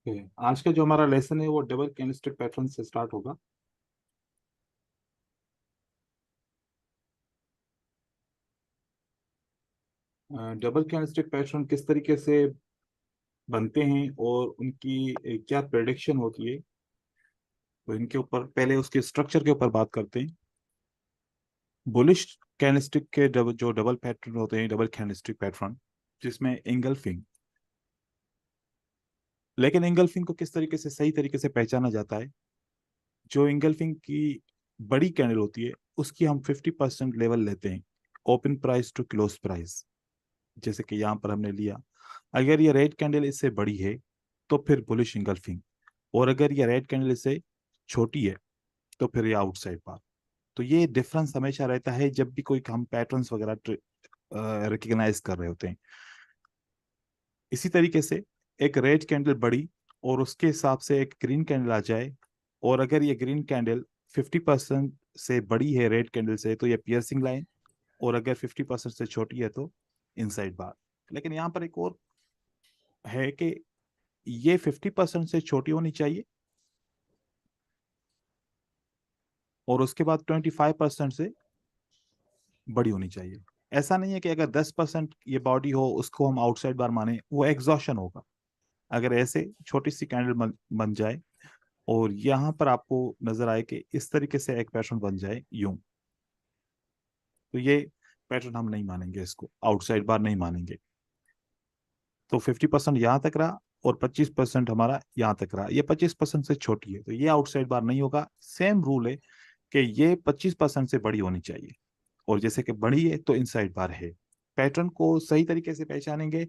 Okay, आज का जो हमारा लेसन है वो डबल कैंडलस्टिक पैटर्न से स्टार्ट होगा। डबल कैंडलस्टिक पैटर्न किस तरीके से बनते हैं और उनकी क्या प्रेडिक्शन होती है, तो इनके ऊपर पहले उसके स्ट्रक्चर के ऊपर बात करते हैं। बुलिश कैंडलस्टिक के जो डबल पैटर्न होते हैं, डबल कैंडलस्टिक पैटर्न जिसमें एंगल्फिंग, लेकिन एंगल्फिंग को किस तरीके से सही तरीके से पहचाना जाता है। जो एंगल्फिंग की बड़ी कैंडल होती है उसकी हम 50% लेवल लेते हैं, open price to close price. जैसे कि यहाँ पर हमने लिया, अगर ये रेड कैंडल इससे बड़ी है तो फिर बुलिश इंगल्फिंग, और अगर ये रेड कैंडल इससे छोटी है तो फिर ये आउटसाइड बार। तो ये डिफरेंस हमेशा रहता है जब भी कोई हम पैटर्न्स वगैरह रिकग्नाइज कर रहे होते हैं। इसी तरीके से एक रेड कैंडल बड़ी और उसके हिसाब से एक ग्रीन कैंडल आ जाए, और अगर ये ग्रीन कैंडल 50% से बड़ी है रेड कैंडल से तो ये पियर्सिंग लाइन, और अगर 50% से छोटी है तो इनसाइड बार। लेकिन यहाँ पर एक और है कि ये 50% से छोटी होनी चाहिए और उसके बाद 25% से बड़ी होनी चाहिए। ऐसा नहीं है कि अगर 10% ये बॉडी हो उसको हम आउटसाइड बार माने, वो एग्जॉशन होगा। अगर ऐसे छोटी सी कैंडल बन जाए और यहाँ पर आपको नजर आए कि इस तरीके से एक पैटर्न बन जाए यूं, तो ये पैटर्न हम नहीं मानेंगे, इसको आउटसाइड बार नहीं मानेंगे। तो 50% यहाँ तक रहा और 25% हमारा यहाँ तक रहा, ये 25% से छोटी है तो ये आउटसाइड बार नहीं होगा। सेम रूल है कि ये 25% से बड़ी होनी चाहिए, और जैसे कि बड़ी है तो इनसाइड बार है। पैटर्न को सही तरीके से पहचानेंगे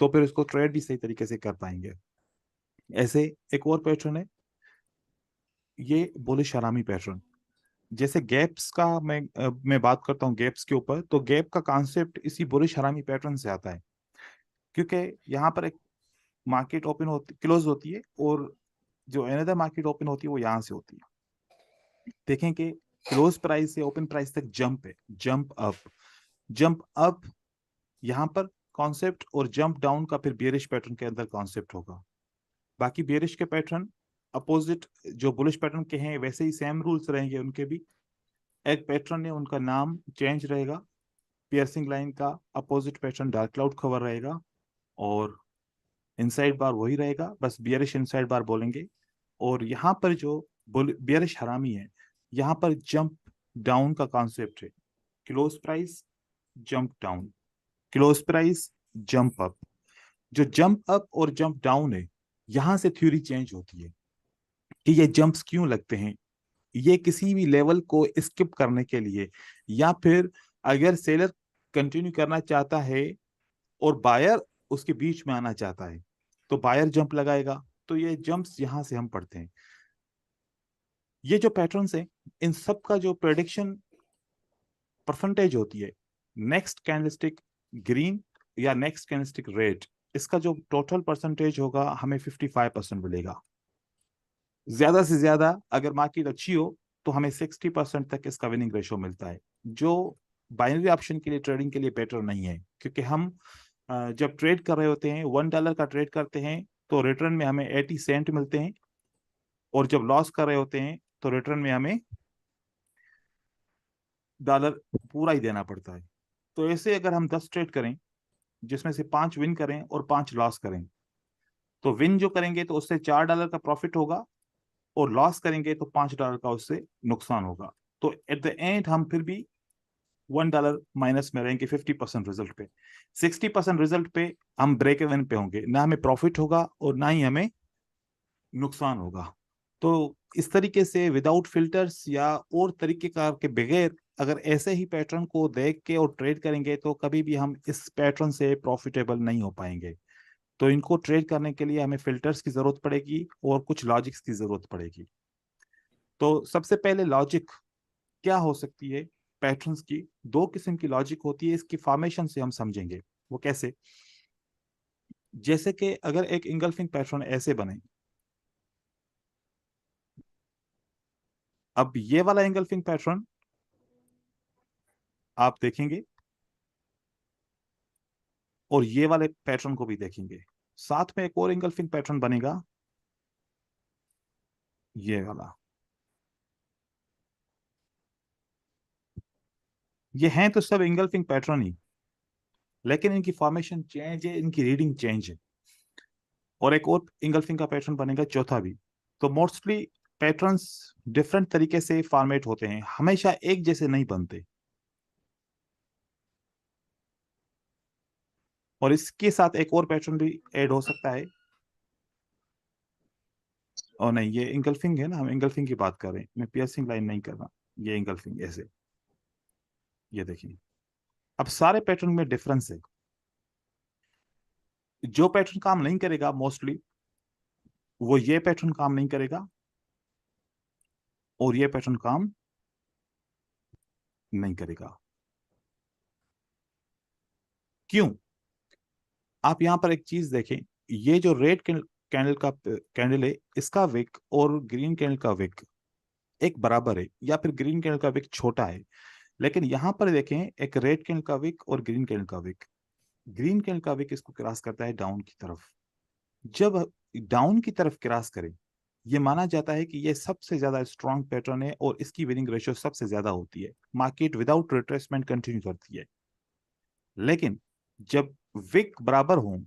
तो फिर उसको ट्रेड भी सही तरीके से कर पाएंगे। ऐसे एक और पैटर्न है, ये बुलिश हरामी पैटर्न। जैसे गैप्स का मैं बात करता हूँ गैप्स के ऊपर, तो गैप का कॉन्सेप्ट इसी बुलिश हरामी पैटर्न से आता है, क्योंकि यहाँ पर एक मार्केट ओपन होती क्लोज होती है और जो अनदर मार्केट ओपन होती है वो यहाँ से होती है। देखें कि क्लोज प्राइस से ओपन प्राइस तक जंप है, जंप अप, जंप अप यहाँ पर कॉन्सेप्ट, और जंप डाउन का फिर बेरिश पैटर्न के अंदर कॉन्सेप्ट होगा। बाकी बेरिश के पैटर्न अपोजिट जो बुलिश पैटर्न के हैं वैसे ही सेम रूल्स रहेंगे उनके भी। एक पैटर्न है उनका नाम चेंज रहेगा, पियर्सिंग लाइन का opposite pattern dark cloud cover रहेगा, और इनसाइड बार वही रहेगा, बस बियरिश इनसाइड बार बोलेंगे। और यहाँ पर जो बियरिश हरामी है, यहाँ पर जंप डाउन का कॉन्सेप्ट है, close price jump down, close price jump up. जो जंप अप और जंप डाउन है, यहां से थ्योरी चेंज होती है कि ये जंप्स क्यों लगते हैं। ये किसी भी लेवल को स्किप करने के लिए, या फिर अगर सेलर कंटिन्यू करना चाहता है और बायर उसके बीच में आना चाहता है तो बायर जंप लगाएगा। तो ये जंप्स यहां से हम पढ़ते हैं। ये जो पैटर्न्स हैं, इन सब का जो प्रेडिक्शन परसेंटेज होती है, नेक्स्ट कैंडलस्टिक ग्रीन या नेक्स्ट कैंडलस्टिक रेड, इसका जो टोटल परसेंटेज होगा हमें 55% मिलेगा। ज्यादा से ज्यादा अगर मार्केट अच्छी हो तो हमें 60% तक इसका विनिंग रेशो मिलता है, जो बाइनरी ऑप्शन के लिए ट्रेडिंग के लिए बेटर नहीं है। क्योंकि हम जब ट्रेड कर रहे होते हैं, $1 का ट्रेड करते हैं तो रिटर्न में हमें 80 सेंट मिलते हैं, और जब लॉस कर रहे होते हैं तो रिटर्न में हमें डॉलर पूरा ही देना पड़ता है। तो ऐसे अगर हम 10 ट्रेड करें जिसमें से 5 विन करें और 5 लॉस करें, तो विन जो करेंगे तो उससे $4 का प्रॉफिट होगा, और लॉस करेंगे तो $5 का उससे नुकसान होगा। तो एट द एंड हम फिर भी $1 माइनस में रहेंगे 50% रिजल्ट पे। 60% रिजल्ट पे हम ब्रेक इवन पे होंगे, ना हमें प्रॉफिट होगा और ना ही हमें नुकसान होगा। तो इस तरीके से विदाउट फिल्टर्स या और तरीके कार के बगैर अगर ऐसे ही पैटर्न को देख के और ट्रेड करेंगे तो कभी भी हम इस पैटर्न से प्रॉफिटेबल नहीं हो पाएंगे। तो इनको ट्रेड करने के लिए हमें फिल्टर्स की जरूरत पड़ेगी और कुछ लॉजिक्स की जरूरत पड़ेगी। तो सबसे पहले लॉजिक क्या हो सकती है, पैटर्न्स की दो किस्म की लॉजिक होती है, इसकी फॉर्मेशन से हम समझेंगे। वो कैसे? जैसे कि अगर एक इंगल्फिंग पैटर्न ऐसे बने, अब ये वाला इंगल्फिंग पैटर्न आप देखेंगे और ये वाले पैटर्न को भी देखेंगे, साथ में एक और इंगल्फिंग पैटर्न बनेगा ये वाला, ये हैं तो सब इंगल्फिंग पैटर्न ही, लेकिन इनकी फॉर्मेशन चेंज है, इनकी रीडिंग चेंज है। और एक और इंगल्फिंग का पैटर्न बनेगा चौथा भी। तो मोस्टली पैटर्न्स डिफरेंट तरीके से फॉर्मेट होते हैं, हमेशा एक जैसे नहीं बनते। और इसके साथ एक और पैटर्न भी ऐड हो सकता है। और नहीं, ये इंगल्फिंग है ना, हम इंगल्फिंग की बात कर रहे हैं, मैं पियर्सिंग लाइन नहीं कर रहा। ये इंगल्फिंग ऐसे, ये देखिए। अब सारे पैटर्न में डिफरेंस है। जो पैटर्न काम नहीं करेगा मोस्टली, वो ये पैटर्न काम नहीं करेगा, और ये पैटर्न काम नहीं करेगा। क्यों? आप यहां पर एक चीज देखें, ये जो रेड कैंडल का कैंडल है, इसका विक और ग्रीन कैंडल का विक एक बराबर है, या फिर ग्रीन कैंडल का विक छोटा है। लेकिन यहां पर देखें, एक रेड कैंडल का विक और ग्रीन कैंडल का विक, ग्रीन कैंडल का विक इसको क्रॉस करता है डाउन की तरफ। जब डाउन की तरफ क्रॉस करे, ये माना जाता है कि ये सबसे ज्यादा स्ट्रॉन्ग पैटर्न है और इसकी विनिंग रेशियो सबसे ज्यादा होती है, मार्केट विदाउट रिट्रेसमेंट कंटिन्यू करती है। लेकिन जब विक बराबर हो,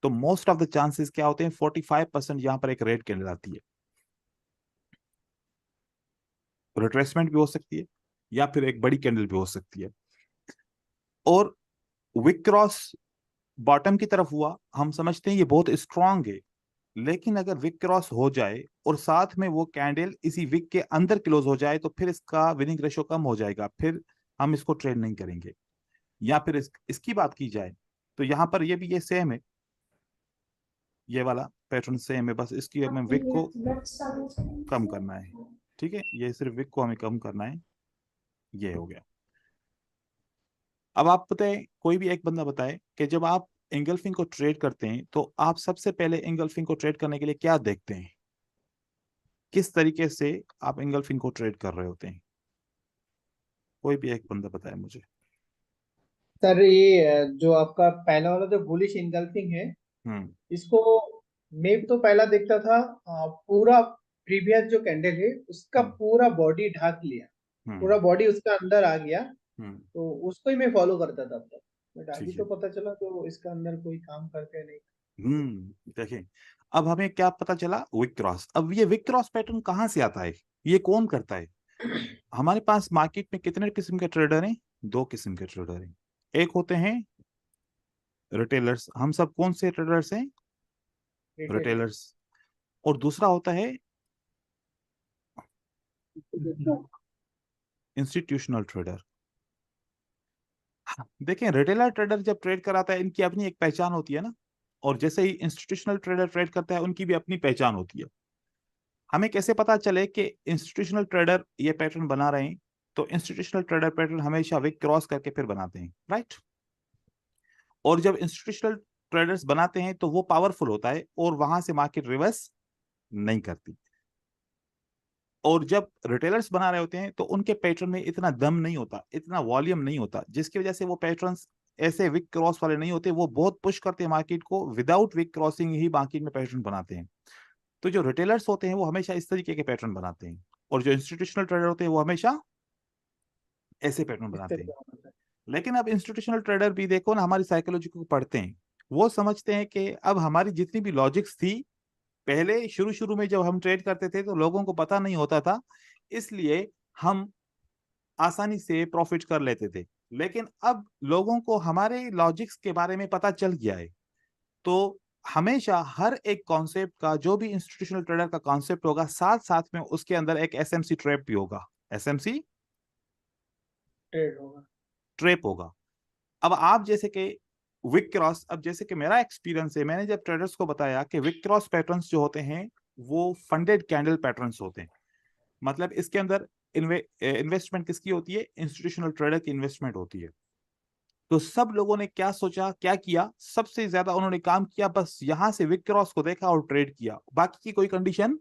तो मोस्ट ऑफ द चांसेस क्या होते हैं, 45% यहां पर एक रेड कैंडल आती है। रिट्रेसमेंट भी हो सकती है, या फिर एक बड़ी कैंडल भी हो सकती है। और विक क्रॉस बॉटम की तरफ हुआ, हम समझते हैं ये बहुत स्ट्रांग है। लेकिन अगर विक क्रॉस हो जाए और साथ में वो कैंडल इसी विक के अंदर क्लोज हो जाए, तो फिर इसका विनिंग रेशो कम हो जाएगा, फिर हम इसको ट्रेड नहीं करेंगे। या फिर इसकी बात की जाए, तो यहाँ पर ये भी ये सेम है, ये वाला पैटर्न सेम है, बस इसकी हमें विक को कम करना है। ठीक है, ये सिर्फ विक को हमें कम करना है। ये हो गया। अब आप बताएं, कोई भी एक बंदा बताए कि जब आप एंगल्फिंग को ट्रेड करते हैं, तो आप सबसे पहले एंगल्फिंग को ट्रेड करने के लिए क्या देखते हैं? किस तरीके से आप एंगल्फिंग को ट्रेड कर रहे होते हैं? कोई भी एक बंदा बताए मुझे। सर ये जो आपका पहला वाला जो बुलिश इंगल्फिंग है, हम्म। इसको मैं तो पहला देखता था, पूरा प्रीवियस जो कैंडल है उसका हम्म। पूरा बॉडी ढक लिया, हम्म। पूरा बॉडी उसका अंदर आ गया, हम्म। तो उसको ही मैं फॉलो करता था तब। बट ठीक आगे है। तो पता चला तो इसका अंदर कोई काम करते नहीं। देखिए, अब हमें क्या पता चला, विक क्रॉस। अब ये विक क्रॉस पैटर्न कहाँ से आता है, ये कौन करता है? हमारे पास मार्केट में कितने किस्म के ट्रेडर हैं? दो किस्म के ट्रेडर हैं। एक होते हैं रिटेलर्स, हम सब कौन से ट्रेडर्स हैं? रिटेलर। रिटेलर्स। और दूसरा होता है इंस्टीट्यूशनल ट्रेडर। देखें, रिटेलर ट्रेडर जब ट्रेड कराता है, इनकी अपनी एक पहचान होती है ना, और जैसे ही इंस्टीट्यूशनल ट्रेडर ट्रेड करता है, उनकी भी अपनी पहचान होती है। हमें कैसे पता चले कि इंस्टीट्यूशनल ट्रेडर ये पैटर्न बना रहे हैं? तो इंस्टीट्यूशनल ट्रेडर पैटर्न हमेशा विक क्रॉस करके फिर बनाते हैं, राइट? और जब इंस्टीट्यूशनल ट्रेडर्स बनाते हैं, तो वो पावरफुल होता है और वहां से मार्केट रिवर्स नहीं करती। और जब रिटेलर्स बना रहे होते हैं, तो उनके पैटर्न में इतना दम नहीं होता, इतना वॉल्यूम नहीं होता, जिसकी वजह से वो पैटर्न्स ऐसे विक क्रॉस वाले नहीं होते। वो बहुत पुश करते हैं मार्केट को, विदाउट विक क्रॉसिंग ही मार्केट में पैटर्न बनाते हैं। तो जो रिटेलर्स होते हैं वो हमेशा इस तरीके के पैटर्न बनाते हैं, और जो इंस्टीट्यूशनल ट्रेडर होते हैं वो हमेशा ऐसे पैटर्न इस बनाते हैं। तरीके का होता है। लेकिन अब इंस्टीट्यूशनल ट्रेडर भी देखो ना, हमारी साइकोलॉजी को पढ़ते हैं। वो समझते हैं कि अब हमारी जितनी भी लॉजिक्स थी, पहले शुरू शुरू में जब हम ट्रेड करते थे, तो लोगों को पता नहीं होता था, इसलिए हम आसानी से प्रॉफिट कर लेते थे। लेकिन अब लोगों को हमारे लॉजिक्स के बारे में पता चल गया है। तो हमेशा हर एक कॉन्सेप्ट का, जो भी इंस्टीट्यूशनल ट्रेडर का कॉन्सेप्ट होगा, साथ साथ में उसके अंदर एक एसएमसी ट्रैप भी होगा। एसएमसी ट्रेड होगा। ट्रैप होगा। अब आप जैसे कि विक क्रॉस, अब जैसे कि मेरा एक्सपीरियंस है, मैंने जब ट्रेडर्स को बताया कि विक क्रॉस पैटर्न्स जो होते हैं, वो फंडेड कैंडल पैटर्न्स होते हैं। मतलब इसके अंदर इन्वेस्टमेंट किसकी होती है? इंस्टीट्यूशनल ट्रेडर की इन्वेस्टमेंट होती है। तो सब लोगों ने क्या सोचा, क्या किया, सबसे ज्यादा उन्होंने काम किया, बस यहां से विक क्रॉस को देखा और ट्रेड किया, बाकी की कोई कंडीशन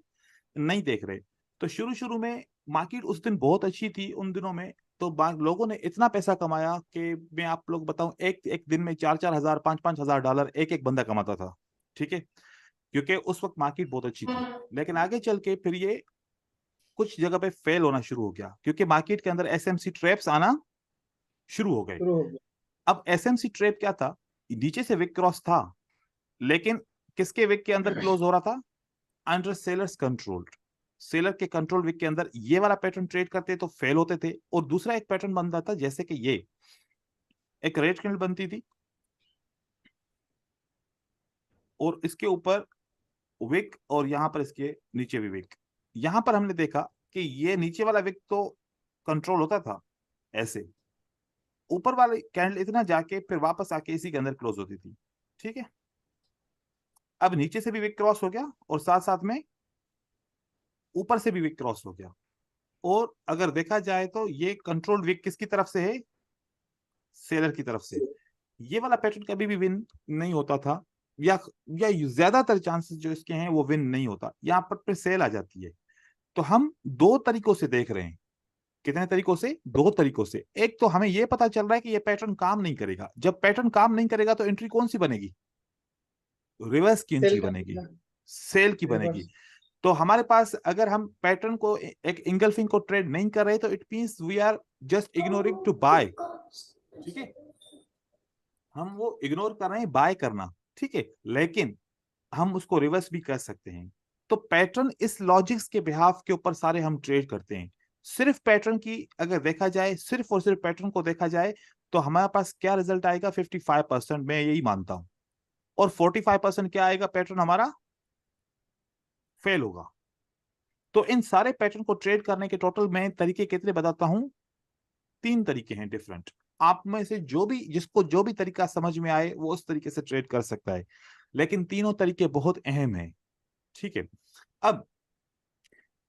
नहीं देख रहे। तो शुरू शुरू में मार्केट उस दिन बहुत अच्छी थी, उन दिनों में। तो लोगों ने इतना पैसा कमाया कि मैं आप लोग बताऊं, एक एक दिन में 4-4 हजार, 5-5 हजार डॉलर एक एक बंदा कमाता था। ठीक है। क्योंकि उस वक्त मार्केट बहुत अच्छी थी। लेकिन आगे चल के फिर ये कुछ जगह पे फेल होना शुरू हो गया, क्योंकि मार्केट के अंदर एसएमसी ट्रैप्स आना शुरू हो गए। शुरू हो गया। अब एसएमसी ट्रैप क्या था? नीचे से विक क्रॉस था, लेकिन किसके विक के अंदर क्लोज हो रहा था? Under sellers control. सेलर के कंट्रोल विक के अंदर ये वाला पैटर्न ट्रेड करते तो फेल होते थे। और दूसरा एक पैटर्न बनता था, जैसे कि ये एक रेड कैंडल बनती थी और इसके ऊपर विक, और यहां पर इसके नीचे भी विक। यहां पर हमने देखा कि ये नीचे वाला विक तो कंट्रोल होता था ऐसे, ऊपर वाली कैंडल इतना जाके फिर वापस आके इसी के अंदर क्लोज होती थी। ठीक है, अब नीचे से भी विक क्रॉस हो गया और साथ साथ में ऊपर से भी विक क्रॉस हो गया। और अगर देखा जाए तो ये कंट्रोल विक किसकी तरफ से है? सेलर की तरफ से। ये वाला पैटर्न कभी भी विन नहीं होता था, या ज्यादातर चांसेस जो इसके हैं वो विन नहीं होता। यहाँ पर सेल आ जाती है। तो हम दो तरीकों से देख रहे हैं। कितने तरीकों से? दो तरीकों से। एक तो हमें यह पता चल रहा है कि ये पैटर्न काम नहीं करेगा। जब पैटर्न काम नहीं करेगा तो एंट्री कौन सी बनेगी? रिवर्स की सेल एंट्री का बनेगी, कितना? सेल की बनेगी। रिवर्स। तो हमारे पास अगर हम पैटर्न को एक इंगल्फिंग को ट्रेड नहीं कर रहे तो it means we are just ignoring to buy. ठीक है, हम वो इग्नोर कर रहे हैं बाय करना। ठीक है, लेकिन हम उसको रिवर्स भी कर सकते हैं। तो पैटर्न इस लॉजिक्स के बिहाफ के ऊपर सारे हम ट्रेड करते हैं। सिर्फ पैटर्न की अगर देखा जाए, सिर्फ और सिर्फ पैटर्न को देखा जाए, तो हमारे पास क्या रिजल्ट आएगा? 55%। मैं यही मानता हूं। और 45% क्या आएगा? पैटर्न हमारा फेल होगा। तो इन सारे पैटर्न को ट्रेड करने के टोटल मैं तरीके कितने बताता हूं? तीन तरीके हैं डिफरेंट। आप में से जो भी, जिसको जो भी तरीका समझ में आए वो उस तरीके से ट्रेड कर सकता है, लेकिन तीनों तरीके बहुत अहम हैं। ठीक है, अब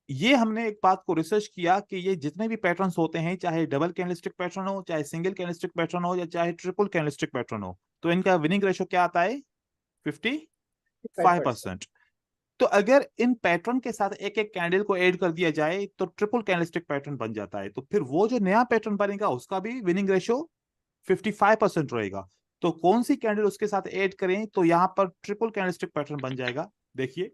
ये हमने एक बात को रिसर्च किया कि ये जितने भी पैटर्न्स होते हैं, चाहे डबल कैंडलस्टिक पैटर्न हो, चाहे सिंगल कैंडलस्टिक पैटर्न हो, या चाहे ट्रिपल कैंडलस्टिक पैटर्न हो, तो इनका विनिंग रेशो क्या आता है? 5%। 55%। तो अगर इन पैटर्न के साथ एक एक कैंडल को ऐड कर दिया जाए तो ट्रिपल कैंडलस्टिक पैटर्न बन जाता है। तो फिर वो जो नया पैटर्न बनेगा उसका भी विनिंग रेशो 55% रहेगा। तो कौन सी कैंडल उसके साथ ऐड करें तो यहां पर ट्रिपल कैंडलस्टिक पैटर्न बन जाएगा। देखिए,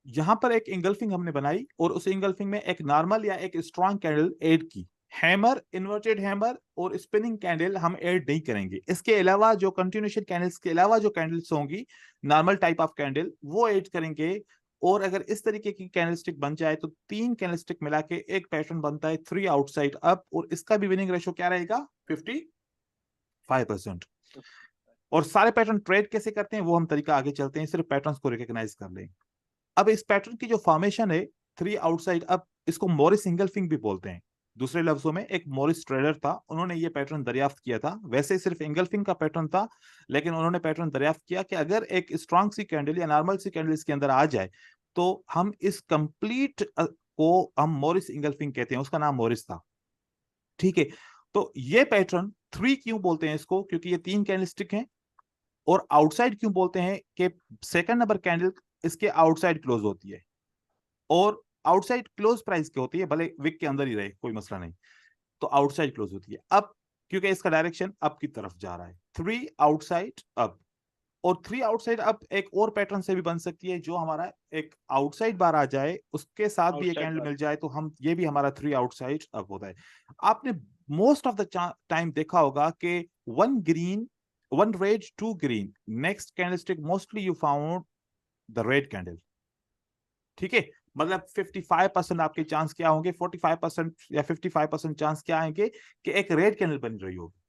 यहां पर एक इंगल्फिंग हमने बनाई और उस इंगल्फिंग में एक नॉर्मल या एक स्ट्रॉन्ग कैंडल ऐड की। हैमर, इन्वर्टेड हैमर और स्पिनिंग कैंडल हम ऐड नहीं करेंगे। इसके अलावा जो कंटिन्यूएशन कैंडल्स के अलावा जो कैंडल्स होंगी, नॉर्मल टाइप ऑफ कैंडल, वो ऐड करेंगे। और अगर इस तरीके की कैंडलस्टिक बन जाए तो तीन कैंडलस्टिक मिला के एक पैटर्न बनता है 3 आउटसाइड अप, और इसका भी विनिंग रेशो क्या रहेगा? 55%। और सारे पैटर्न ट्रेड कैसे करते हैं वो हम तरीका आगे चलते हैं, सिर्फ पैटर्न्स को रिकॉग्नाइज कर लें। अब इस पैटर्न की जो फॉर्मेशन है 3 आउटसाइड अप, इसको मॉरिस इंगल्फिंग भी बोलते हैं। दूसरे लफ्जों में एक मॉरिस ट्रेडर था, उन्होंने ये पैटर्न दरियाफ्त किया था। वैसे सिर्फ इंगल्फिंग का पैटर्न था, लेकिन उन्होंने पैटर्न दरियाफ्त किया कि अगर एक स्ट्रांग सी कैंडल या नॉर्मल सी कैंडल इसके अंदर आ जाए तो हम इस कंप्लीट को हम मॉरिस इंगल्फिंग कहते हैं। उसका नाम मॉरिस था। ठीक है, तो ये पैटर्न 3 क्यों बोलते हैं इसको? क्योंकि ये 3 कैंडलस्टिक हैं। और आउटसाइड क्यों बोलते हैं? कि सेकंड नंबर कैंडल इसके आउटसाइड क्लोज होती है, और आउटसाइड क्लोज प्राइस की होती है, भले विक के अंदर ही रहे कोई मसला नहीं, तो आउटसाइड क्लोज होती है। अब क्योंकि इसका डायरेक्शन अप की तरफ जा रहा है, 3 आउटसाइड अप। और 3 आउटसाइड अप एक और पैटर्न से भी बन सकती है, जो हमारा एक आउटसाइड बार आ जाए उसके साथ भी एक आउटसाइड कैंडल बार। मिल जाए तो हम ये भी हमारा 3 आउटसाइड अप होता है। आपने मोस्ट ऑफ द टाइम देखा होगा कि one green, one red, two green, next candlestick mostly you found the red candle. ठीक है, मतलब 55% आपके चांस क्या होंगे? 45% या 55% चांस क्या आएंगे कि एक रेड कैंडल बन रही होगी।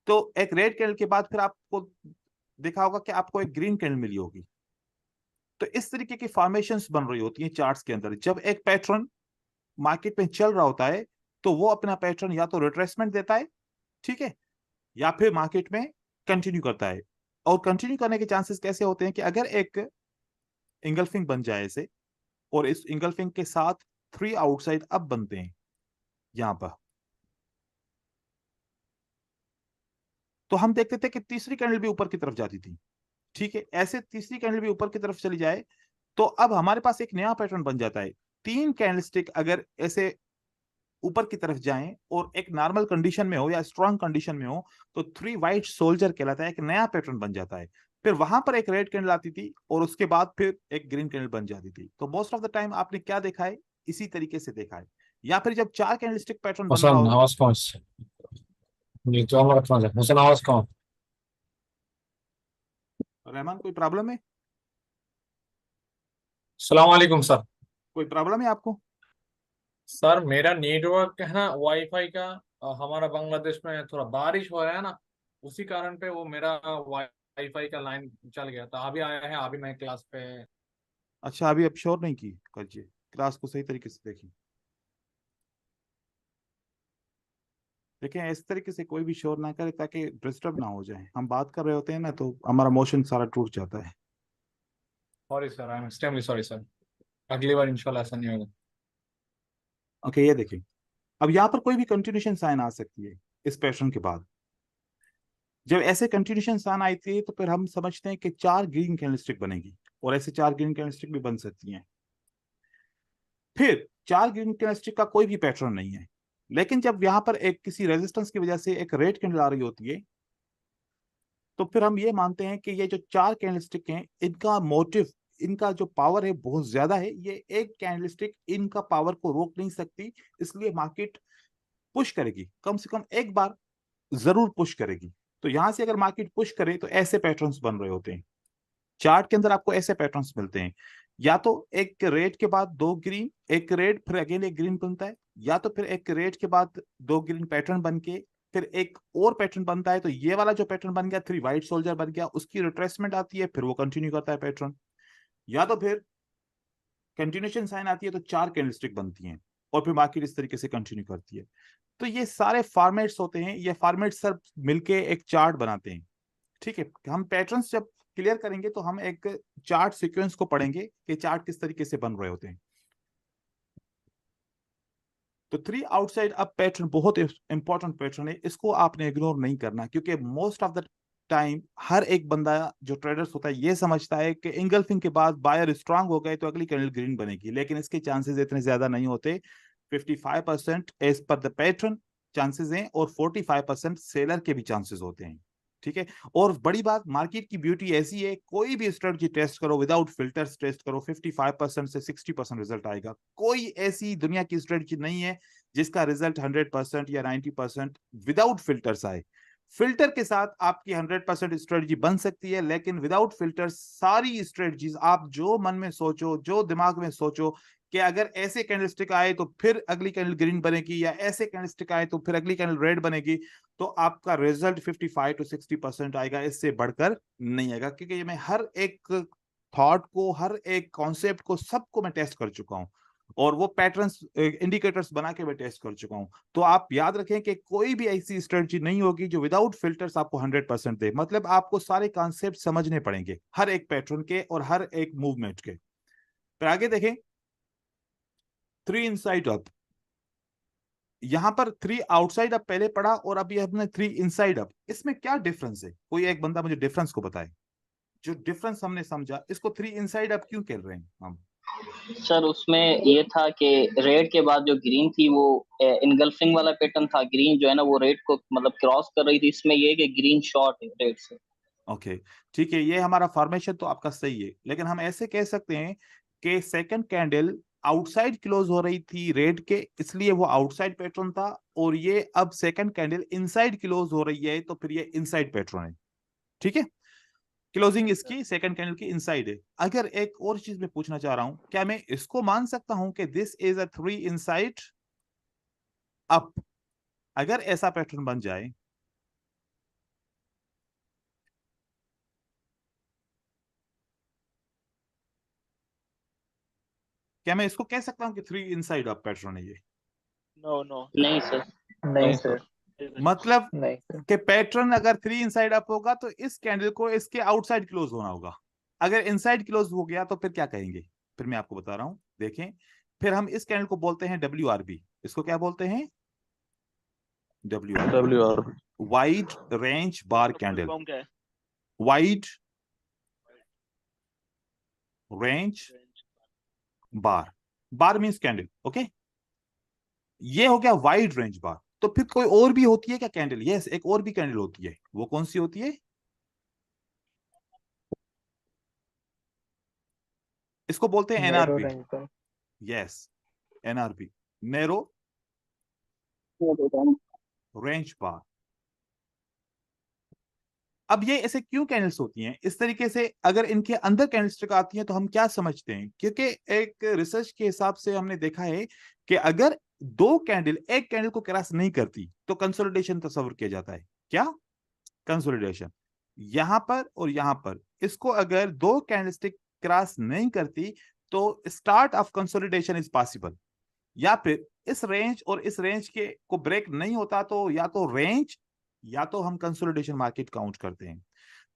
तो एक रेड कैंडल के बाद फिर आपको देखा होगा कि आपको एक ग्रीन कैंडल मिली होगी। तो इस तरीके की फॉर्मेशंस बन रही होती हैं चार्ट्स के अंदर। जब एक पैटर्न मार्केट में चल रहा होता है तो वो अपना पैटर्न या तो रिट्रेसमेंट देता है, ठीक है, या फिर मार्केट में कंटिन्यू करता है। और कंटिन्यू करने के चांसेस कैसे होते हैं कि अगर एक इंगल्फिंग बन जाए ऐसे, और इस इंगल्फिंग के साथ 3 आउटसाइड अब बनते हैं यहां पर, तो हम देखते थे कि तीसरी कैंडल भी ऊपर की तरफ जाती थी। ठीक है, ऐसे तीसरी कैंडल भी ऊपर की तरफ चली जाए तो अब हमारे पास एक नया पैटर्न बन जाता है। 3 कैंडलस्टिक अगर ऐसे ऊपर की तरफ जाएं और एक नॉर्मल कंडीशन में हो या स्ट्रांग कंडीशन में हो तो 3 वाइट सोल्जर कहलाता है, एक नया पैटर्न बन जाता है। फिर वहां पर एक रेड कैंडल आती थी और उसके बाद फिर एक ग्रीन कैंडल बन जाती थी। तो मोस्ट ऑफ द टाइम आपने क्या देखा है, इसी तरीके से देखा है। या फिर जब 4 कैंडलस्टिक पैटर्न बन रहा Hasan हो। आवाज कौन से ये तो हमारा कौन है हुसैन आवाज कौन रहमान कोई प्रॉब्लम है? अस्सलाम वालेकुम सर। कोई प्रॉब्लम है आपको? सर मेरा नेटवर्क है ना वाईफाई का हमारा बांग्लादेश में थोड़ा बारिश हो रहा है ना, उसी कारण पे वो मेरा वाईफाई का लाइन चल गया था। अभी आया है, अभी मैं क्लास पे। अच्छा, अभी अब श्योर नहीं की करिए, क्लास को सही तरीके से देखिए। देखें इस तरीके से कोई भी शोर ना करे ताकि डिस्टर्ब ना हो जाए। हम बात कर रहे होते हैं ना तो हमारा मोशन सारा टूट जाता है। Sorry sir, I am extremely sorry sir. अगली बार इंशाल्लाह ऐसा नहीं होगा। ओके, ये देखिए, अब यहाँ पर कोई भी कंटिन्यूशन साइन आ सकती है इस पैटर्न के बाद। जब ऐसे कंटिन्यूशन साइन आती है तो फिर हम समझते हैं कि 4 ग्रीन कैंडलस्टिक बनेगी, और ऐसे 4 ग्रीन कैंडलस्टिक भी बन सकती हैं। फिर 4 ग्रीन कैंडलस्टिक का कोई भी पैटर्न नहीं है, लेकिन जब यहाँ पर एक किसी रेजिस्टेंस की वजह से एक रेड कैंडल आ रही होती है तो फिर हम ये मानते हैं कि ये जो 4 कैंडलस्टिक हैं इनका मोटिव, इनका जो पावर है बहुत ज्यादा है। ये एक कैंडलस्टिक इनका पावर को रोक नहीं सकती, इसलिए मार्केट पुश करेगी, कम से कम एक बार जरूर पुश करेगी। तो यहां से अगर मार्केट पुश करे तो ऐसे पैटर्न्स बन रहे होते हैं। चार्ट के अंदर आपको ऐसे पैटर्न्स मिलते हैं, या तो एक रेड के बाद 2 ग्रीन, एक रेड फिर अगेन एक ग्रीन बनता है, या तो फिर एक रेड के बाद 2 ग्रीन पैटर्न बन के फिर एक और पैटर्न बनता है। तो ये वाला जो पैटर्न बन गया 3 वाइट सोल्जर बन गया, उसकी रिट्रेसमेंट आती है, फिर वो कंटिन्यू करता है पैटर्न। या तो फिर कंटिन्यूशन साइन आती है तो 4 कैंडलस्टिक बनती हैं और फिर मार्केट इस तरीके से कंटिन्यू करती है। तो ये सारे फॉर्मेट्स होते हैं, ये फॉर्मेट्स सब मिलके एक चार्ट बनाते हैं। ठीक है, हम पैटर्न्स जब क्लियर करेंगे तो हम एक चार्ट सीक्वेंस को पढ़ेंगे कि चार्ट किस तरीके से बन रहे होते हैं। तो 3 आउटसाइड अप पैटर्न बहुत इंपॉर्टेंट पैटर्न है, इसको आपने इग्नोर नहीं करना, क्योंकि मोस्ट ऑफ द टाइम हर एक बंदा जो ट्रेडर्स होता है ये समझता है कि इंगल्फिंग के बाद बायर स्ट्रांग हो गए तो अगली कैंडल ग्रीन बनेगी, लेकिन इसके चांसेस इतने ज्यादा नहीं होते। 55% as per the pattern chances हैं और 45% सेलर के भी चांसेस होते हैं। ठीक है, और बड़ी बात, मार्केट की ब्यूटी ऐसी है, कोई भी स्ट्रेटजी टेस्ट करो विदाउट फिल्टर्स टेस्ट करो, 55% से 60% रिजल्ट आएगा। कोई ऐसी दुनिया की स्ट्रेटजी नहीं है जिसका रिजल्ट 100% या 90% विदाउट फिल्टर्स आए। फिल्टर के साथ आपकी 100% स्ट्रेटजी बन सकती है, लेकिन विदाउट फिल्टर सारी स्ट्रेटजीज आप जो मन में सोचो, जो दिमाग में सोचो कि अगर ऐसे कैंडलस्टिक आए तो फिर अगली कैंडल ग्रीन बनेगी, या ऐसे कैंडलस्टिक आए तो फिर अगली कैंडल रेड बनेगी, तो आपका रिजल्ट 55 to 60% आएगा, इससे बढ़कर नहीं आएगा। क्योंकि मैं हर एक थॉट को, हर एक कॉन्सेप्ट को, सबको मैं टेस्ट कर चुका हूं, और वो पैटर्न्स इंडिकेटर्स बना के मैं टेस्ट कर चुका हूं। तो आप याद रखें कि कोई भी ऐसी स्ट्रेटजी नहीं होगी जो विदाउट फिल्टर्स आपको 100% दे। मतलब आपको सारे कॉन्सेप्ट समझने पड़ेंगे हर एक पैटर्न के और हर एक मूवमेंट के। फिर आगे देखें, 3 इनसाइड अप। यहां पर 3 आउटसाइड अप पहले पढ़ा और अभी हमने 3 इनसाइड अप। इसमें क्या डिफरेंस है? कोई एक बंदा मुझे डिफरेंस को बताए। जो डिफरेंस हमने समझा, इसको 3 इनसाइड अप क्यों कह रहे हैं हम? सर उसमें ये था कि रेड के बाद जो ग्रीन थी वो इनगल्फिंग वाला पैटर्न था। ग्रीन जो है ना वो रेड को मतलब क्रॉस कर रही थी। इसमें ये कि ग्रीन शॉर्ट है रेड से। ओके, ठीक है, ये हमारा फॉर्मेशन तो आपका सही है, लेकिन हम ऐसे कह सकते हैं कि सेकंड कैंडल आउटसाइड क्लोज हो रही थी रेड के, इसलिए वो आउटसाइड पैटर्न था, और ये अब सेकंड कैंडल इनसाइड क्लोज हो रही है तो फिर ये इनसाइड पैटर्न है। ठीक है, क्लोजिंग इसकी सेकंड कैंडल की इनसाइड है। अगर एक और चीज मैं पूछना चाह रहा हूं, क्या मैं इसको मान सकता हूं कि this is a 3 inside up? अगर ऐसा पैटर्न बन जाए, क्या मैं इसको कह सकता हूं कि 3 इनसाइड अप पैटर्न है ये? नो नो नहीं सर। नहीं सर, मतलब नहीं सर। कि पैटर्न अगर 3 इनसाइड अप होगा तो इस कैंडल को इसके आउटसाइड क्लोज होना होगा। अगर इनसाइड क्लोज हो गया तो फिर क्या कहेंगे? फिर मैं आपको बता रहा हूं, देखें। फिर हम इस कैंडल को बोलते हैं WRB। इसको क्या बोलते हैं? WRB, WR वाइड रेंज बार कैंडल। फॉर्म क्या है? वाइड रेंज बार, बार मींस कैंडल। ओके, ये हो गया वाइड रेंज बार। तो फिर कोई और भी होती है क्या कैंडल? यस, एक और भी कैंडल होती है। वो कौन सी होती है? इसको बोलते हैं नैरो एनआरपी। रेंज पर। यस, एनआरपी, नैरो रेंज बार। अब ये ऐसे क्यों कैंडल्स होती हैं इस तरीके से? अगर इनके अंदर कैंडलस्टिक आती हैं तो हम क्या समझते हैं? क्योंकि एक रिसर्च के हिसाब से हमने देखा है कि अगर दो कैंडल एक कैंडल को क्रॉस नहीं करती तो कंसोलिडेशन तस्वर किया जाता है। क्या? कंसोलिडेशन। यहां पर और यहां पर इसको अगर दो कैंडलस्टिक क्रॉस नहीं करती तो start of consolidation is possible. या फिर इस रेंज और इस रेंज के को ब्रेक नहीं होता तो या तो रेंज या तो हम कंसोलिडेशन मार्केट काउंट करते हैं।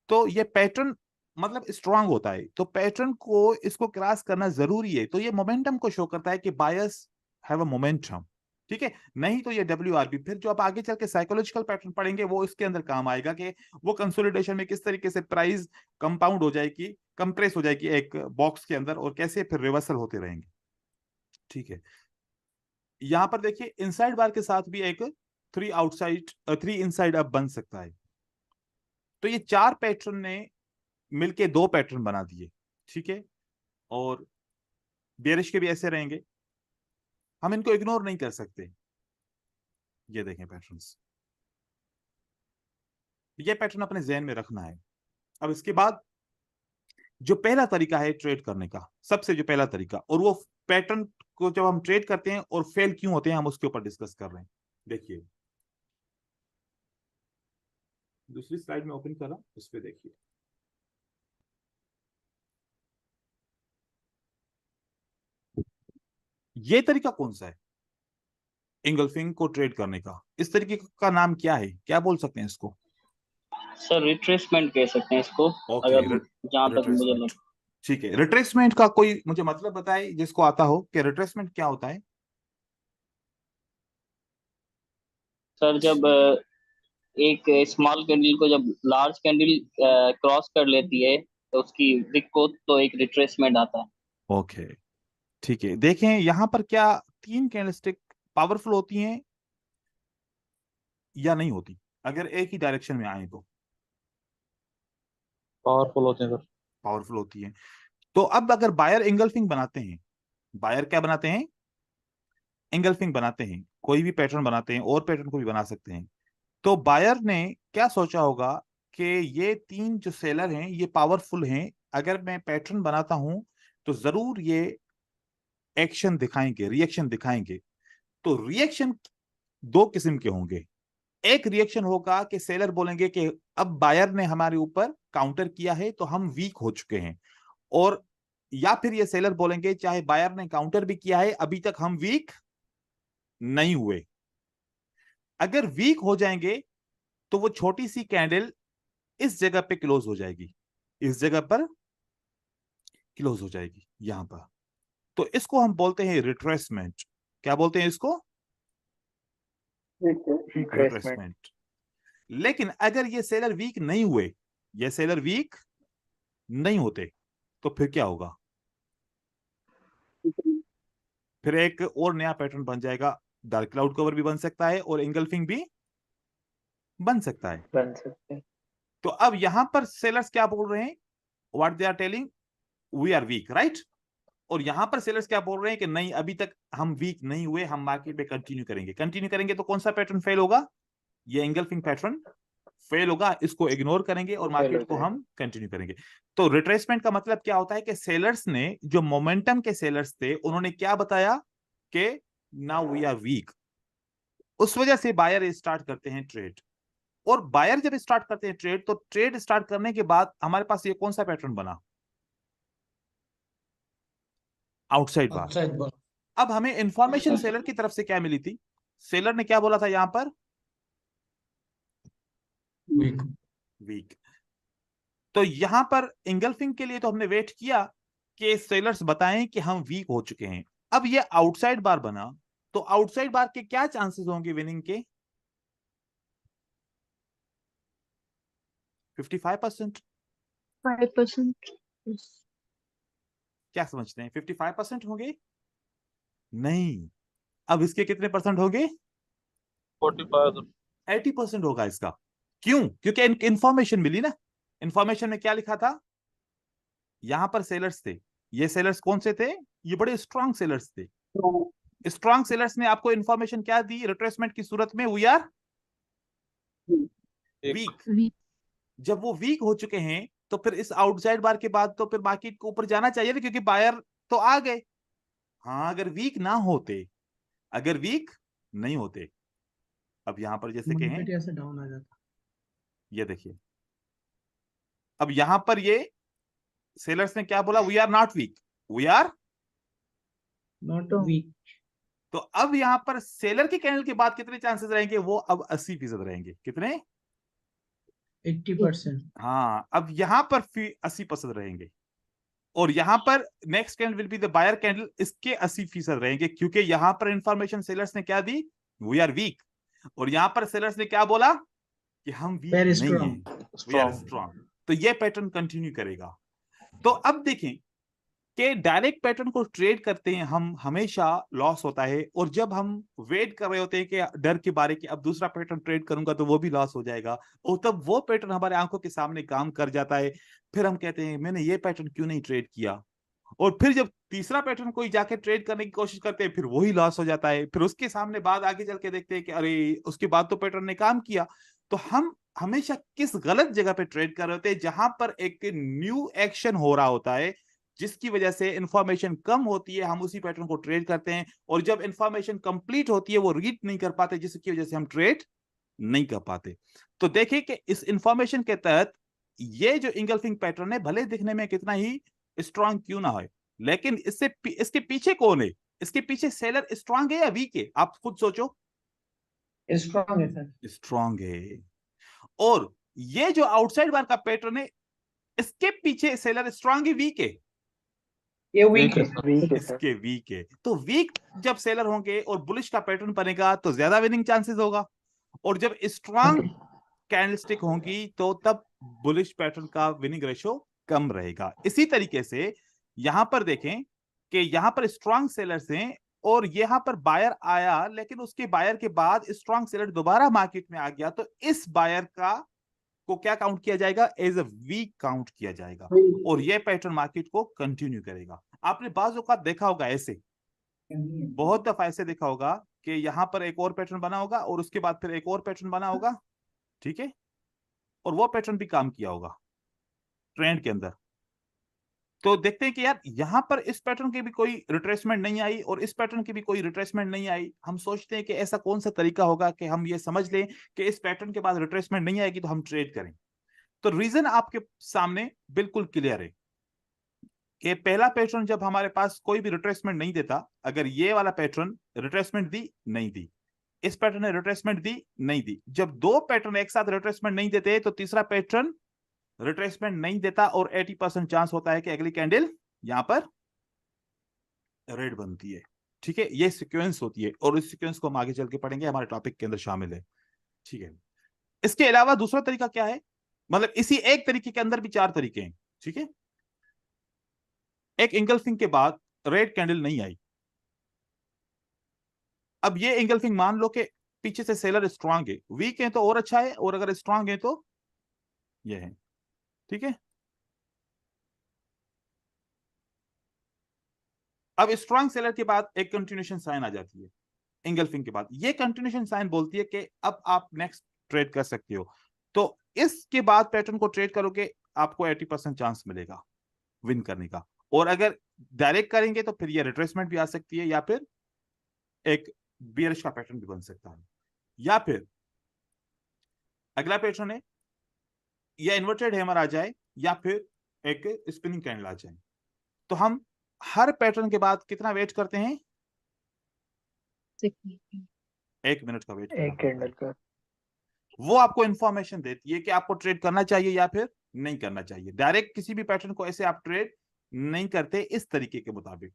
तो ये पैटर्न मतलब स्ट्रांग होता है, तो पैटर्न को इसको क्रॉस करना जरूरी है। तो ये मोमेंटम को शो करता है कि बायर्स हैव अ मोमेंटम। ठीक है, नहीं तो ये WRB फिर जो आप आगे चल के साइकोलॉजिकल पैटर्न पढ़ेंगे वो इसके अंदर काम आएगा कि वो कंसोलिडेशन में किस तरीके से प्राइस कंपाउंड हो जाएगी, कंप्रेस हो जाएगी एक बॉक्स के अंदर, और कैसे फिर रिवर्सल होते रहेंगे। ठीक है, यहां पर देखिए इनसाइड बार के साथ भी एक 3 इनसाइड अप बन सकता है। तो ये चार पैटर्न ने मिलके दो पैटर्न बना दिए। ठीक है, और बेरिश के भी ऐसे रहेंगे, हम इनको इग्नोर नहीं कर सकते। ये देखें पैटर्न्स, ये पैटर्न अपने जहन में रखना है। अब इसके बाद जो पहला तरीका है ट्रेड करने का, सबसे जो पहला तरीका, और वो पैटर्न को जब हम ट्रेड करते हैं और फेल क्यों होते हैं हम उसके ऊपर डिस्कस कर रहे हैं। देखिए दूसरी स्लाइड में ओपन करा, उस पर देखिए। ये तरीका कौन सा है इंगल्फिंग को ट्रेड करने का? इस तरीके का नाम क्या है, क्या बोल सकते हैं इसको? सर रिट्रेसमेंट कह सकते हैं इसको, ओके, अगर जहां तक मुझे रिट्रेसमेंट। लग। ठीक है, रिट्रेसमेंट का कोई मुझे मतलब बताए जिसको आता हो कि रिट्रेसमेंट क्या होता है। सर जब एक स्मॉल कैंडल को जब लार्ज कैंडल क्रॉस कर लेती है तो उसकी विक को तो एक रिट्रेसमेंट आता है। ओके, ठीक है। देखें यहां पर क्या तीन कैंडलस्टिक पावरफुल होती हैं या नहीं होती अगर एक ही डायरेक्शन में आए तो? पावरफुल होते हैं सर। पावरफुल होती है। तो अब अगर बायर इंगल्फिंग बनाते हैं, बायर क्या बनाते हैं? इंगल्फिंग बनाते हैं, कोई भी पैटर्न बनाते हैं और पैटर्न को भी बना सकते हैं। तो बायर ने क्या सोचा होगा कि ये तीन जो सेलर हैं ये पावरफुल हैं, अगर मैं पैटर्न बनाता हूं तो जरूर ये एक्शन दिखाएंगे, रिएक्शन दिखाएंगे। तो रिएक्शन दो किस्म के होंगे। एक रिएक्शन होगा कि सेलर बोलेंगे कि अब बायर ने हमारे ऊपर काउंटर किया है तो हम वीक हो चुके हैं, और या फिर ये सेलर बोलेंगे चाहे बायर ने काउंटर भी किया है अभी तक हम वीक नहीं हुए। अगर वीक हो जाएंगे तो वो छोटी सी कैंडल इस जगह पे क्लोज हो जाएगी, इस जगह पर क्लोज हो जाएगी यहां पर। तो इसको हम बोलते हैं रिट्रेसमेंट। क्या बोलते हैं इसको? रिट्रेसमेंट। रिट्रेसमेंट। लेकिन अगर ये सेलर वीक नहीं हुए, ये सेलर वीक नहीं होते, तो फिर क्या होगा? फिर एक और नया पैटर्न बन जाएगा। डार्क क्लाउड कवर भी बन सकता है और इंगल्फिंग भी बन सकता है। बन सकते हैं। तो अब यहां पर सेलर्स क्या बोल रहे हैं? What they are telling, we are weak, right. और यहां पर सेलर्स क्या बोल रहे हैं कि नहीं अभी तक हम वीक नहीं हुए, हम मार्केट में कंटिन्यू करेंगे। कंटिन्यू करेंगे तो कौन सा पैटर्न फेल होगा? ये इंगल्फिंग पैटर्न फेल होगा, इसको इग्नोर करेंगे और फेल मार्केट हो को जाएगा। हम कंटिन्यू करेंगे। तो रिट्रेसमेंट का मतलब क्या होता है कि सेलर्स ने जो मोमेंटम के सेलर्स थे उन्होंने क्या बताया कि नाउ वी आर वीक, उस वजह से बायर स्टार्ट करते हैं ट्रेड। और बायर जब स्टार्ट करते हैं ट्रेड तो ट्रेड स्टार्ट करने के बाद हमारे पास ये कौन सा पैटर्न बना? आउटसाइड बार। अच्छा एक बार। अब हमें इंफॉर्मेशन सेलर की तरफ से क्या मिली थी? सेलर ने क्या बोला था यहां पर? वीक। वीक। तो यहां पर इंगल्फिंग के लिए तो हमने वेट किया कि सेलर्स बताएं कि हम वीक हो चुके हैं। अब ये आउटसाइड बार बना, तो आउटसाइड बार के क्या चांसेस होंगे विनिंग के? 55%। 5%। क्या समझते हैं, 55% होंगे? नहीं, अब इसके कितने परसेंट हो गए? 45। 80% होगा इसका। क्यों? क्योंकि इंफॉर्मेशन मिली ना। इंफॉर्मेशन में क्या लिखा था? यहां पर सेलर्स थे। ये सेलर्स कौन से थे? ये बड़े स्ट्रांग सेलर्स थे। स्ट्रांग सेलर्स ने आपको इंफॉर्मेशन क्या दी रिट्रेसमेंट की सूरत में? We are weak. Weak. जब वो वीक हो चुके हैं तो फिर इस आउटसाइड बार के बाद तो फिर मार्केट को ऊपर जाना चाहिए ना, क्योंकि बायर तो आ गए। हाँ, अगर वीक ना होते, अगर वीक नहीं होते, अब यहां पर जैसे कहें, मार्केट ऐसे डाउन आ जाता। ये देखिए, अब यहां पर ये सेलर्स ने क्या बोला? We are not weak, we are. Not weak. तो अब यहां पर सेलर के कैंडल के बाद कितने चांसेस रहेंगे? वो अब 80% रहेंगे। कितने? 80%। हाँ, अब यहां पर 80% रहेंगे। और यहां पर next candle will be the buyer candle, इसके 80% रहेंगे, क्योंकि यहां पर इंफॉर्मेशन सेलर्स ने क्या दी? We are week. और यहां पर सेलर्स ने क्या बोला? कि हम वीक वेरी नहीं स्ट्रांग। हैं, वी आर स्ट्रांग। तो ये पैटर्न कंटिन्यू करेगा। तो अब देखें कि डायरेक्ट पैटर्न को ट्रेड करते हैं हम, हमेशा लॉस होता है। और जब हम वेट कर रहे होते हैं कि डर के बारे कि अब दूसरा पैटर्न ट्रेड करूंगा तो वो भी लॉस हो जाएगा, और तब वो पैटर्न हमारे आंखों के सामने काम कर जाता है। फिर हम कहते हैं मैंने ये पैटर्न क्यों नहीं ट्रेड किया। और फिर जब तीसरा पैटर्न कोई जाके ट्रेड करने की कोशिश करते हैं, फिर वही लॉस हो जाता है। फिर उसके सामने बाद आगे चल के देखते हैं कि अरे उसके बाद तो पैटर्न ने काम किया। तो हम हमेशा किस गलत जगह पे ट्रेड कर रहे होते हैं? जहां पर एक न्यू एक्शन हो रहा होता है, जिसकी वजह से इंफॉर्मेशन कम होती है, हम उसी पैटर्न को ट्रेड करते हैं। और जब इंफॉर्मेशन कंप्लीट होती है, वो रीड नहीं कर पाते, जिसकी वजह से हम ट्रेड नहीं कर पाते। तो देखिए कि इस इंफॉर्मेशन के तहत ये जो इंगल्फिंग पैटर्न है, भले दिखने में कितना ही स्ट्रांग क्यों ना हो, लेकिन इसके पीछे कौन है? इसके पीछे सेलर स्ट्रांग है या वीक है? आप खुद सोचो। स्ट्रांग है सर। स्ट्रांग है। और ये जो आउटसाइड बार का पैटर्न है, इसके पीछे सेलर स्ट्रांग है, वीक है? ये वीक है। वीक है सर। इसके वीक है। तो वीक जब सेलर होंगे और बुलिश का पैटर्न बनेगा तो ज्यादा विनिंग चांसेस होगा। और जब स्ट्रांग कैंडलस्टिक होंगी तो तब बुलिश पैटर्न का विनिंग रेशो कम रहेगा। इसी तरीके से यहां पर देखें कि यहां पर स्ट्रांग सेलर्स हैं और यहां पर बायर आया, लेकिन उसके बायर के बाद स्ट्रांग सेलर दोबारा मार्केट में आ गया, तो इस बायर का को क्या काउंट किया जाएगा? एज अ वीक काउंट किया जाएगा। और यह पैटर्न मार्केट को कंटिन्यू करेगा। आपने बाज़ औक़ात देखा होगा ऐसे, बहुत दफा ऐसे देखा होगा कि यहां पर एक और पैटर्न बना होगा और उसके बाद फिर एक और पैटर्न बना होगा, ठीक है, और वो पैटर्न भी काम किया होगा ट्रेंड के अंदर। तो देखते हैं कि यार यहां पर इस पैटर्न की भी कोई रिट्रेसमेंट नहीं आई और इस पैटर्न की भी कोई रिट्रेसमेंट नहीं आई। हम सोचते हैं कि ऐसा कौन सा तरीका होगा कि हम ये समझ लें कि इस पैटर्न के बाद रिट्रेसमेंट नहीं आएगी तो हम ट्रेड करें। तो रीजन आपके सामने बिल्कुल क्लियर है कि पहला पैटर्न जब हमारे पास कोई भी रिट्रेसमेंट नहीं देता, अगर ये वाला पैटर्न रिट्रेसमेंट दी, नहीं दी, इस पैटर्न ने रिट्रेसमेंट दी, नहीं दी, जब दो पैटर्न एक साथ रिट्रेसमेंट नहीं देते तो तीसरा पैटर्न रिट्रेसमेंट नहीं देता और 80% चांस होता है कि अगली कैंडल यहां पर रेड बनती है। ठीक है, ये सीक्वेंस होती है और इस सीक्वेंस को हम आगे चल के पढ़ेंगे, हमारे टॉपिक के अंदर शामिल है। ठीक है, इसके अलावा दूसरा तरीका क्या है? मतलब इसी एक तरीके के अंदर भी चार तरीके हैं। ठीक है, एक इंगल्फिंग के बाद रेड कैंडल नहीं आई। अब ये इंगल्फिंग मान लो कि पीछे से सेलर स्ट्रांग है, वीक है तो और अच्छा है, और अगर स्ट्रांग है तो ये है। ठीक है, अब स्ट्रांग सेलर के बाद एक कंटिन्यूएशन साइन आ जाती है इंगल्फिंग के बाद। ये कंटिन्यूएशन साइन बोलती है कि अब आप नेक्स्ट ट्रेड कर सकते हो। तो इसके बाद पैटर्न को ट्रेड करोगे, आपको 80% चांस मिलेगा विन करने का। और अगर डायरेक्ट करेंगे तो फिर ये रिट्रेसमेंट भी आ सकती है, या फिर एक बियरिश का पैटर्न भी बन सकता है, या फिर अगला पैटर्न है या इन्वर्टेड हैमर आ जाए, या फिर एक स्पिनिंग कैंडल आ जाए। तो हम हर पैटर्न के बाद कितना वेट करते हैं? 6 minutes. 1 मिनट का वेट करना एक पड़ता है। कैंडल का। वो आपको इंफॉर्मेशन देती है कि आपको ट्रेड करना चाहिए या फिर नहीं करना चाहिए। डायरेक्ट किसी भी पैटर्न को ऐसे आप ट्रेड नहीं करते इस तरीके के मुताबिक,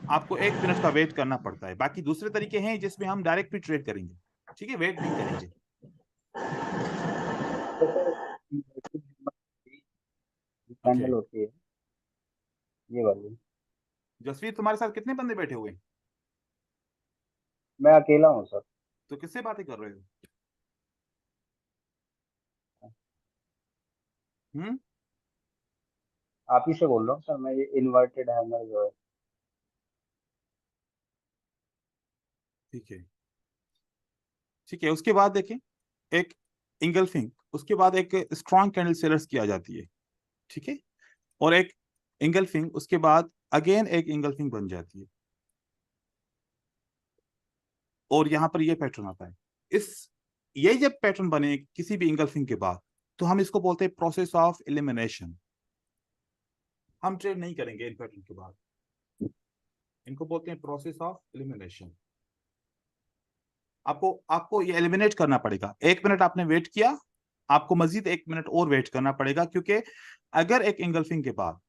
आपको 1 मिनट का वेट करना पड़ता है। बाकी दूसरे तरीके हैं जिसमें हम डायरेक्ट भी ट्रेड करेंगे, ठीक है, वेट नहीं करेंगे। कैंडल होती है ये वाली। जसवीर, तुम्हारे साथ कितने बंदे बैठे हुए हैं? मैं अकेला हूँ सर। तो किससे बातें कर रहे हो? हम्म। आप ही से बोल रहा हूँ सर, मैं ये इन्वर्टेड हैमर जो है। ठीक है, ठीक है। उसके बाद देखें, एक इंगल्फिंग, उसके बाद एक स्ट्रॉन्ग कैंडल सेलर्स की आ जाती है, ठीक है। और एक इंगल्फिंग, उसके बाद अगेन एक इंगल्फिंग बन जाती है, और यहां पर ये पैटर्न आता है। इस ये जब पैटर्न बने किसी भी इंगल्फिंग के बाद, तो हम इसको बोलते हैं प्रोसेस ऑफ एलिमिनेशन। हम ट्रेड नहीं करेंगे इन पैटर्न के बाद, इनको बोलते हैं प्रोसेस ऑफ एलिमिनेशन। आपको आपको ये एलिमिनेट करना पड़ेगा। 1 मिनट आपने वेट किया, आपको मजीद 1 मिनट और वेट करना पड़ेगा, क्योंकि अगर एक इंगल्फिंग के बाद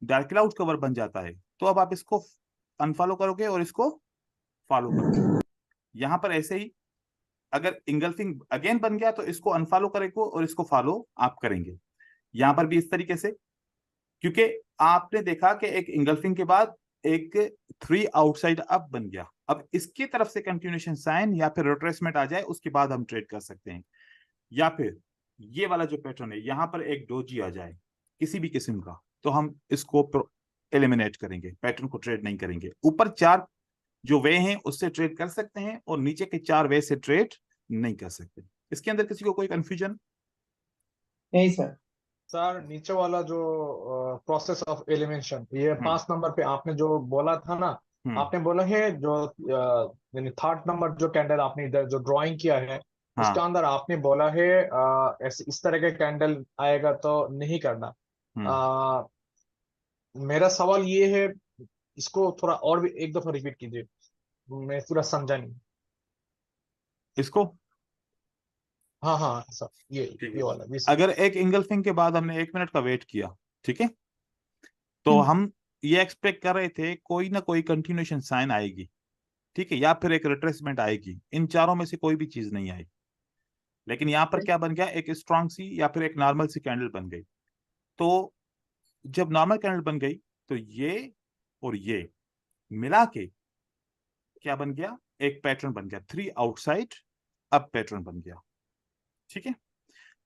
डार्क क्लाउड कवर बन जाता है, तो अब आप इसको अनफॉलो करोगे और इसको फॉलो करोगे। यहां पर ऐसे ही, अगर इंगल्फिंग अगेन बन गया तो इसको अनफॉलो करेंगे और इसको फॉलो आप करेंगे। यहां पर भी इस तरीके से, क्योंकि आपने देखा कि एक इंगल्फिंग के बाद एक 3 आउटसाइड अप बन गया। अब इसकी तरफ से कंटिन्यूएशन साइन या फिर रिट्रेसमेंट आ जाए, उसके बाद हम ट्रेड कर सकते हैं। या फिर ये वाला जो पैटर्न है, यहां पर एक डोजी आ जाए किसी भी किस्म का, तो हम इसको एलिमिनेट करेंगे, पैटर्न को ट्रेड नहीं करेंगे। ऊपर 4 जो वे हैं उससे ट्रेड कर सकते हैं, और नीचे के 4 वे से ट्रेड नहीं कर सकते। इसके अंदर किसी को कोई कंफ्यूजन? नहीं सर। सर नीचे वाला जो प्रोसेस ऑफ एलिमिनेशन, ये 5 नंबर पे आपने जो बोला था ना, आपने बोला है जो यानी 3rd नंबर जो कैंडल आपने इधर जो ड्राइंग किया है, हाँ। उसके अंदर आपने बोला है इस तरह के कैंडल आएगा तो नहीं करना। अ, मेरा सवाल ये है, इसको थोड़ा और भी एक दफा रिपीट कीजिए, मैं पूरा समझा नहीं। इसको, हाँ हाँ सर, ये वाला ये सर। अगर एक इंगल्फिंग के बाद हमने 1 मिनट का वेट किया, ठीक है, तो हम ये एक्सपेक्ट कर रहे थे कोई ना कोई कंटिन्यूएशन साइन आएगी, ठीक है, या फिर एक रिट्रेसमेंट आएगी। इन चारों में से कोई भी चीज नहीं आई। लेकिन यहां पर क्या बन गया, एक स्ट्रांग सी या फिर एक नॉर्मल सी कैंडल बन गई। तो जब नॉर्मल कैंडल बन गई, तो ये और ये मिला के क्या बन गया, एक पैटर्न बन गया, 3 आउटसाइड अप पैटर्न बन गया, ठीक है।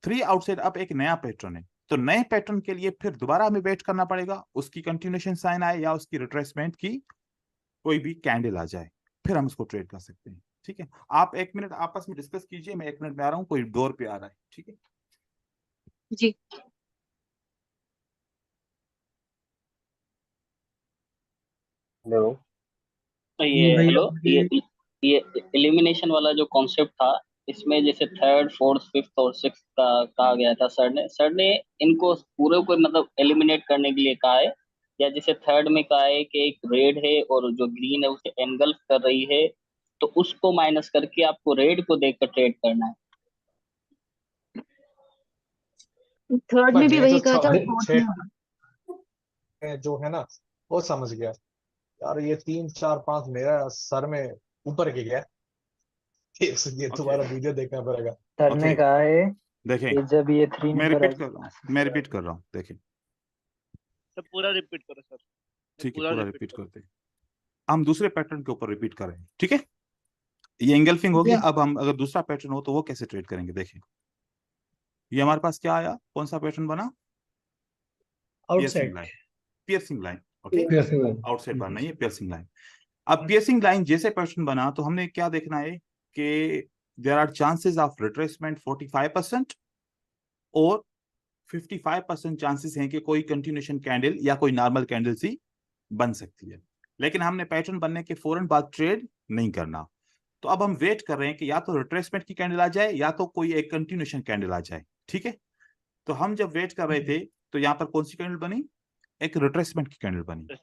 3 आउटसाइड अप एक नया पैटर्न है। तो नए पैटर्न के लिए फिर दोबारा हमें वेट करना पड़ेगा, उसकी कंटिन्यूएशन साइन आए या उसकी रिट्रेसमेंट की कोई भी कैंडल आ जाए, फिर हम उसको ट्रेड कर सकते हैं, ठीक है। आप 1 मिनट आपस में डिस्कस कीजिए, मैं 1 मिनट में आ रहा हूँ, कोई डोर पे आ रहा है, ठीक है। जी। हेलो। तो ये भैया हेलो, ये एलिमिनेशन वाला जो कॉन्सेप्ट था, इसमें जैसे 3rd 4th 5th और 6th का कहा गया था, सर ने इनको पूरे को मतलब एलिमिनेट करने के लिए कहा है, या जैसे 3rd में कहा है कि एक रेड है और जो ग्रीन है उसे एनगल्फ कर रही है, तो उसको माइनस करके आपको रेड को देखकर ट्रेड करना है। थर्ड में भी मैं जो वही कहा था, फोर्थ में भी। जो है ना, वो समझ गया। यार ये 3 4 5 मेरा सर में ऊपर के गया। ये ओके, तुम्हारा वीडियो देखना पड़ेगा। सर ने ओके, कहा है देखें, कि जब ये 3 मैं नंबर रिपीट कर रहा हूँ, मैं रिपीट कर रहा हूँ, देखें, सर पूरा रिपीट करो सर, ठीक है, पूरा पूरा रिपीट रिपीट करो। करते हैं। हम दूसरे पैटर्न के ऊपर रिपीट कर रहे हैं, ठीक है। ये एंगल्फिंग हो गया। जी। अब हम अगर दूसरा पैटर्न हो तो वो कैसे ट्रेड करेंगे, देखें। ये हमारे पास क्या आया, कौन सा पैटर्न बना, piercing outside. Line, piercing line, okay. Piercing outside बार नहीं है, पियर्सिंग लाइन। अब पियर्सिंग लाइन जैसे पैटर्न बना, तो हमने क्या देखना है कि there are chances of retracement 45%, और 55% चांसेस हैं कि कोई कंटिन्यूएशन कैंडल या कोई नॉर्मल कैंडल सी बन सकती है। लेकिन हमने पैटर्न बनने के फौरन बाद ट्रेड नहीं करना। तो अब हम वेट कर रहे हैं कि या तो रिट्रेसमेंट की कैंडल आ जाए या तो कोई एक कंटिन्यूएशन कैंडल आ जाए, ठीक है। तो हम जब वेट कर रहे थे, तो यहाँ पर कौन सी कैंडल बनी, एक रिट्रेसमेंट की कैंडल बनी।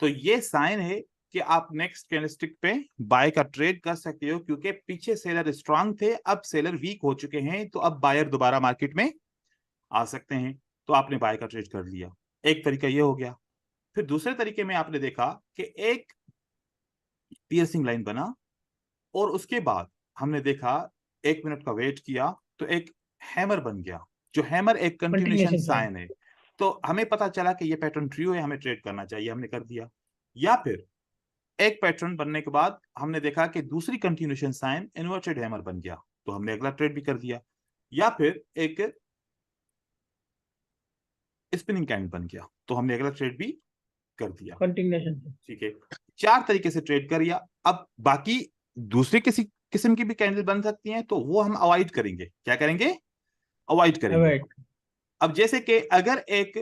तो ये साइन है कि आप नेक्स्ट कैंडलस्टिक पे बाय का ट्रेड कर सकते हो, क्योंकि पीछे सेलर स्ट्रांग थे, अब सेलर वीक हो चुके हैं, तो अब बायर दोबारा मार्केट में आ सकते हैं। तो आपने बाय का ट्रेड कर लिया, एक तरीका ये हो गया। फिर दूसरे तरीके में आपने देखा कि एक पियर्सिंग लाइन बना, और उसके बाद हमने देखा 1 मिनट का वेट किया, तो एक हैमर बन गया, जो हैमर एक कंटिन्यूएशन कंटिन्यूएशन साइन। साइन है। तो हमें पता चला कि ये पैटर्न ट्रू है, हमें ट्रेड करना चाहिए, हमने कर दिया। या फिर एक पैटर्न बनने के बाद हमने देखा कि दूसरी कंटिन्यूएशन साइन इन्वर्टेड हैमर बन गया, तो हमने अगला ट्रेड भी कर दिया, या फिर एक स्पिनिंग कैंडल बन गया तो हमने अगला ट्रेड भी कर दिया। कंटिन्यूएशन। ठीक है, 4 तरीके से ट्रेड कर लिया। अब बाकी दूसरी किसी किस्म की भी कैंडल बन सकती हैं तो वो हम अवॉइड करेंगे। क्या करेंगे? अवॉइड करेंगे। अब जैसे कि अगर एक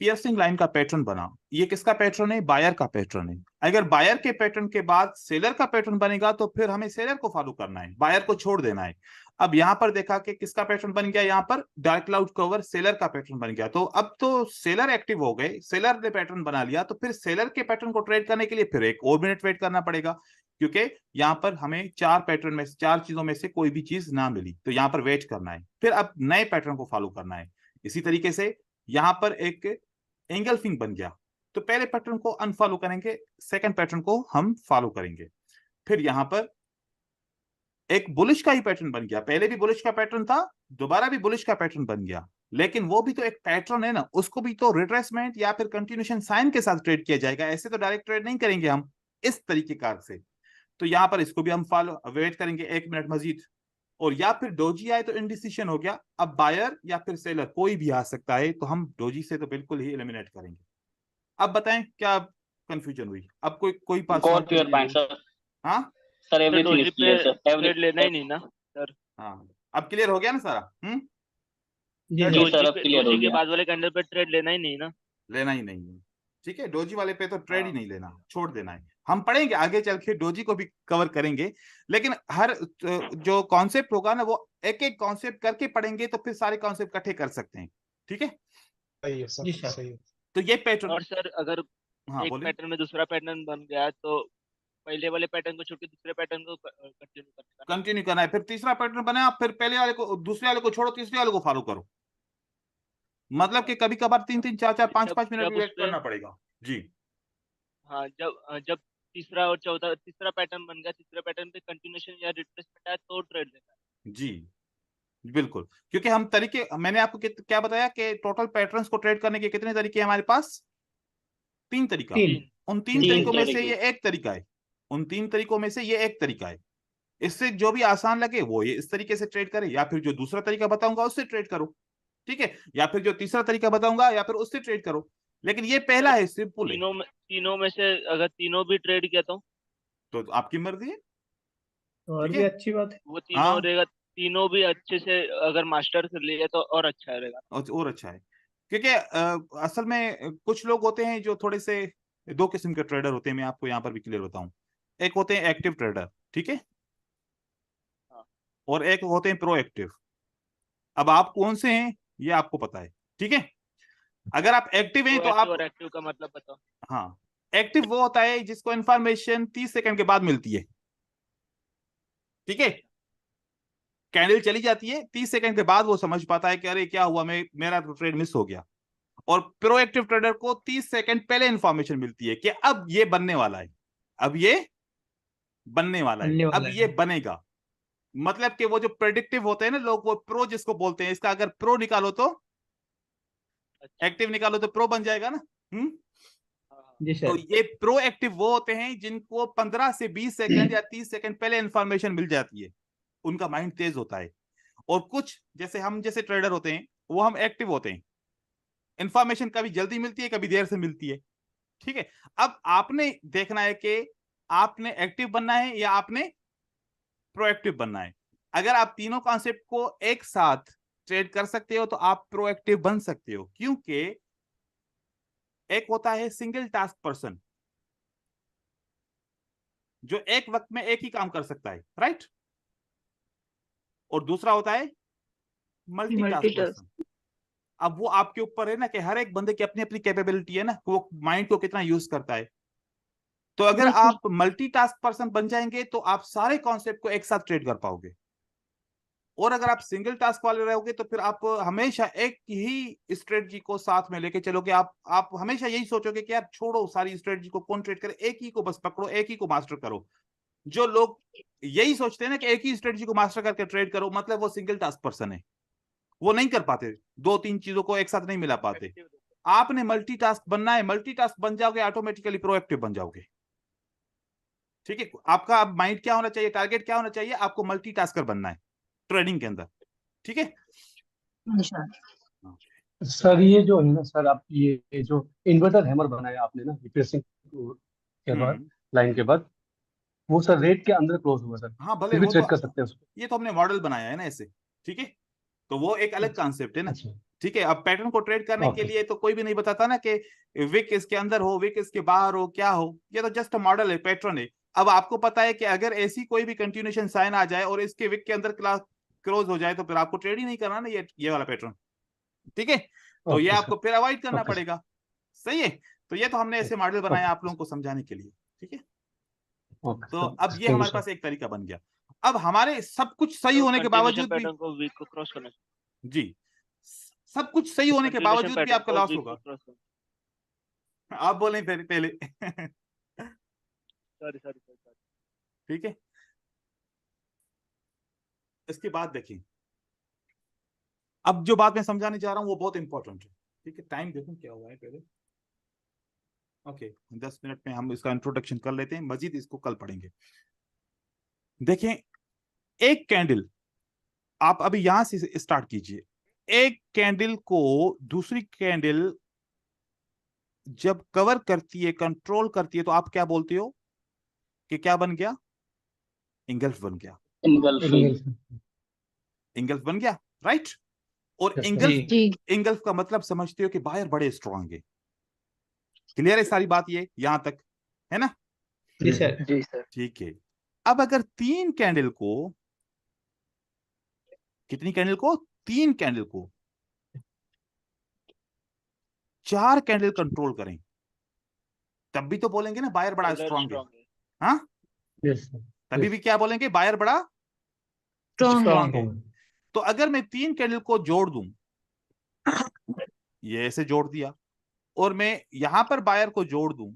पियर्सिंग लाइन का पैटर्न बना, ये किसका पैटर्न है? बायर का पैटर्न है। अगर बायर के पैटर्न के बाद सेलर का पैटर्न बनेगा तो फिर हमें सेलर को फॉलो करना है, बायर को छोड़ देना है। अब यहां पर देखा कि किसका पैटर्न बन गया, यहां पर डार्क क्लाउड कवर सेलर का पैटर्न बन गया, तो अब तो सेलर एक्टिव हो गए, सेलर ने पैटर्न बना लिया, तो फिर सेलर के पैटर्न को ट्रेड करने के लिए फिर एक और मिनट वेट करना पड़ेगा, क्योंकि यहां पर हमें 4 पैटर्न में 4 चीजों में से कोई भी चीज ना मिली, तो यहां पर वेट करना है, फिर अब नए पैटर्न को फॉलो करना है। इसी तरीके से यहां पर एक एंगल्फिंग बन गया, तो पहले पैटर्न को अनफॉलो करेंगे, सेकंड पैटर्न को हम फॉलो करेंगे। फिर यहां पर एक बुलिश का ही पैटर्न बन गया, पहले भी बुलिश का पैटर्न था, दोबारा भी बुलिश का पैटर्न बन गया, लेकिन वो भी तो एक पैटर्न है ना, उसको भी तो रिट्रेसमेंट या फिर कंटिन्यूएशन साइन के साथ ट्रेड किया जाएगा, ऐसे तो डायरेक्ट ट्रेड नहीं करेंगे हम इस तरीके कार से। तो यहां पर इसको भी हम फॉलो वेट करेंगे 1 मिनट मजीद, और या फिर डोजी आए तो इंडिसिशन हो गया, अब बायर या फिर सेलर कोई भी आ सकता है, तो हम डोजी से तो बिल्कुल ही एलिमिनेट करेंगे। अब बताएं क्या कंफ्यूजन हुई? अब कोई पास क्लियर पॉइंट सर। हाँ sir everything is clear sir, trade लेना ही नहीं ना सर। हाँ, अब क्लियर हो गया ना सारा? जी सर, अब क्लियर हो डोजी के गया। बाद वाले कैंडल पे ट्रेड लेना ही नहीं ना। लेना ही नहीं है, ठीक है, डोजी वाले पे तो ट्रेड ही नहीं लेना, छोड़ देना है। हम पढ़ेंगे आगे चल के, डोजी को भी कवर करेंगे, लेकिन हर जो कॉन्सेप्ट होगा ना वो एक एक कॉन्सेप्ट करके पढ़ेंगे, तो फिर सारे कॉन्सेप्ट इकट्ठे कर सकते हैं। ठीक है, सही है सर, सही है। तो ये पैटर्न। और सर अगर हाँ एक बोलिए। पैटर्न में दूसरा पैटर्न बन गया तो पहले वाले पैटर्न को छोड़ के दूसरे पैटर्न को कंटिन्यू करना है, फिर तीसरा पैटर्न बना, फिर पहले वाले को, दूसरे वाले को छोड़ो, तीसरे वाले को फॉलो करो, मतलब कि कभी कभार 3-3 4-4 5-5 मिनट भी वेट करना पड़ेगा। जी हाँ, जब तीसरा और चौथा तीसरा पैटर्न बन गया, तीसरा पैटर्न पे कंटिन्यूएशन या रिट्रेसमेंट आया तो ट्रेड लेना है। जी बिल्कुल, क्योंकि हम तरीके, मैंने आपको क्या बताया कि टोटल पैटर्न्स को ट्रेड करने के कितने तरीके हमारे पास? 3 तरीका। उन 3 तरीकों में से ये एक तरीका है, उन 3 तरीकों में से ये एक तरीका है। इससे जो भी आसान लगे वो ये इस तरीके से ट्रेड करे, या फिर जो दूसरा तरीका बताऊंगा उससे ट्रेड करो, ठीक है, या फिर जो तीसरा तरीका बताऊंगा या फिर उससे ट्रेड करो, लेकिन ये पहला है, सिंपल है। तीनों में से अगर तीनों भी ट्रेड किया तो आपकी मर्जी है, और भी अच्छी बात है। वो तीनों रहेगा, तीनों भी अच्छे से अगर मास्टर कर लिए तो और अच्छा रहेगा। और अच्छा है, क्योंकि असल में कुछ लोग होते हैं जो थोड़े से, 2 किस्म के ट्रेडर होते हैं, मैं आपको यहाँ पर भी क्लियर बताऊं। एक होते हैं एक्टिव ट्रेडर, ठीक है, और एक होते हैं प्रो एक्टिव। अब आप कौन से हैं ये आपको पता है, ठीक है। अगर आप एक्टिव हैं तो आप, और एक्टिव का मतलब बताओ। हाँ, एक्टिव वो होता है जिसको इंफॉर्मेशन 30 सेकंड के बाद मिलती है, ठीक है, कैंडल चली जाती है, 30 सेकंड के बाद वो समझ पाता है कि अरे क्या हुआ, मेरा तो ट्रेड मिस हो गया। और प्रोएक्टिव ट्रेडर को 30 सेकंड पहले इंफॉर्मेशन मिलती है कि अब ये बनने वाला है, अब ये बनने वाला है, अब ये बनेगा। मतलब कि वो जो प्रेडिक्टिव होते हैं ना लोग, वो प्रो जिसको बोलते हैं, इसका अगर प्रो निकालो तो एक्टिव निकालो तो प्रो बन जाएगा ना। जी सर। तो ये प्रो एक्टिव वो होते हैं जिनको 15 से 20 सेकंड या 30 सेकंड पहले इंफॉर्मेशन मिल जाती है, उनका माइंड तेज होता है। और कुछ जैसे हम जैसे ट्रेडर होते हैं वो हम एक्टिव होते हैं, इंफॉर्मेशन कभी जल्दी मिलती है कभी देर से मिलती है, ठीक है। अब आपने देखना है कि आपने एक्टिव बनना है या आपने प्रोएक्टिव बनना है। अगर आप तीनों कॉन्सेप्ट को एक साथ ट्रेड कर सकते हो तो आप प्रोएक्टिव बन सकते हो, क्योंकि एक होता है सिंगल टास्क पर्सन जो एक वक्त में एक ही काम कर सकता है, राइट, और दूसरा होता है मल्टीटास्क पर्सन। अब वो आपके ऊपर है ना कि हर एक बंदे की अपनी अपनी कैपेबिलिटी है ना, वो माइंड को कितना यूज करता है। तो अगर आप मल्टीटास्क पर्सन बन जाएंगे तो आप सारे कॉन्सेप्ट को एक साथ ट्रेड कर पाओगे, और अगर आप सिंगल टास्क वाले रहोगे तो फिर आप हमेशा एक ही स्ट्रेटजी को साथ में लेके चलोगे। आप हमेशा यही सोचोगे कि यार छोड़ो सारी स्ट्रेटजी को, कौन ट्रेड करे, एक ही को बस पकड़ो, एक ही को मास्टर करो। जो लोग यही सोचते हैं ना कि एक ही स्ट्रेटजी को मास्टर करके ट्रेड करो, मतलब वो सिंगल टास्क पर्सन है, वो नहीं कर पाते, 2-3 चीजों को एक साथ नहीं मिला पाते। आपने मल्टीटास्क बनना है, मल्टीटास्क बन जाओगे ऑटोमेटिकली प्रोएक्टिव बन जाओगे। ठीक है, आपका अब माइंड क्या होना चाहिए, टारगेट क्या होना चाहिए, आपको मल्टीटास्कर बनना है ट्रेडिंग के अंदर। ठीक है अच्छा। सर ये जो है ना सर, आप ये जो इन्वर्टर हैमर बनाया आपने ना रिप्लेसिंग के बाद, लाइन के बाद, वो सर रेट के अंदर क्लोज हुआ सर, हाँ भले फिर भी वो ट्रेड कर तो, सकते हैं उसको। ये तो हमने मॉडल बनाया है ना ऐसे। ठीक है, तो वो एक अलग कॉन्सेप्ट है ना। अच्छा। ठीक है, अब पैटर्न को ट्रेड करने के ओके। लिए तो कोई भी नहीं बताता ना कि विक इसके अंदर हो, विक इसके बाहर हो, क्या हो, ये तो जस्ट मॉडल है, पैटर्न है। अब आपको पता है कि अगर ऐसी कोई भी कंटिन्यूएशन साइन आ जाए और इसके विक के अंदर क्लास क्लोज हो जाए तो फिर आपको ट्रेड ही नहीं करना ना, ये वाला पैटर्न। ठीक है, तो ये ओके आपको सर। फिर अवॉइड करना ओके सर। पड़ेगा। सही है, तो ये तो हमने ऐसे मॉडल बनाया आप लोगों को समझाने के लिए। ठीक है, ओके तो सर, अब ये थैंक यू हमारे सर। पास एक तरीका बन गया। अब हमारे सब कुछ सही तो होने के कंटिन्यूशन बावजूद भी, पैटर्न को वीक को क्रॉस करना चाहिए। जी, सब कुछ सही होने के कंटिन्यूशन बावजूद भी पैटर्न आपका को लॉस वीक को होगा। क्रॉस करना। आप बोलें पहले पहले सॉरी सॉरी सॉरी। ठीक है, इसके बाद देखिए, अब जो बात मैं समझाने जा रहा हूं वो बहुत इंपॉर्टेंट है। ठीक है, टाइम देखूं क्या हुआ है पहले। ओके, 10 मिनट में हम इसका इंट्रोडक्शन कर लेते हैं, मजीद इसको कल पढ़ेंगे। देखें, एक कैंडल, आप अभी यहां से स्टार्ट कीजिए। एक कैंडल को दूसरी कैंडल जब कवर करती है, कंट्रोल करती है, तो आप क्या बोलते हो कि क्या बन गया, इंगल्फ बन गया। इंगल्फिंग। इंगल्फ बन गया, राइट। और Yes, sir. इंगल्फ, जी इंगल्फ का मतलब समझते हो कि बायर बड़े स्ट्रांग है। क्लियर है सारी बात, ये यहां तक है ना। जी सर। जी सर। ठीक है, अब अगर तीन कैंडल को, कितनी कैंडल को, तीन कैंडल को चार कैंडल कंट्रोल करें, तब भी तो बोलेंगे ना बायर बड़ा सेलर स्ट्रांग है। स्ट्रांग है। हाँ, Yes, sir. तभी Yes. भी क्या बोलेंगे, बायर बड़ा स्ट्रॉन्ग है। स्ट्रांग है। Strong. तो अगर मैं तीन कैंडल को जोड़ दूं, ये ऐसे जोड़ दिया, और मैं यहां पर बायर को जोड़ दूं,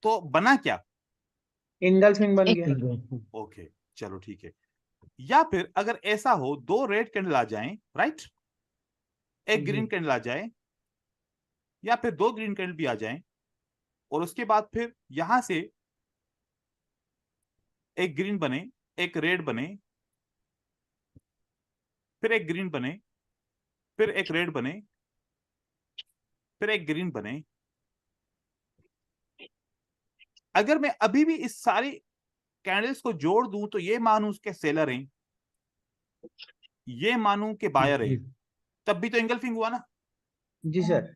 तो बना क्या, इंगल्फिंग बन एक गया। ओके चलो ठीक है। या फिर अगर ऐसा हो, दो रेड कैंडल आ जाएं, राइट, एक ग्रीन कैंडल आ जाए, या फिर दो ग्रीन कैंडल भी आ जाएं, और उसके बाद फिर यहां से एक ग्रीन बने, एक रेड बने, फिर एक ग्रीन बने, फिर एक रेड बने, फिर एक ग्रीन बने। अगर मैं अभी भी इस सारी कैंडल्स को जोड़ दूं तो ये मानूं उसके सेलर हैं, ये मानूं के बायर हैं, तब भी तो इंगल्फिंग हुआ ना। जी सर।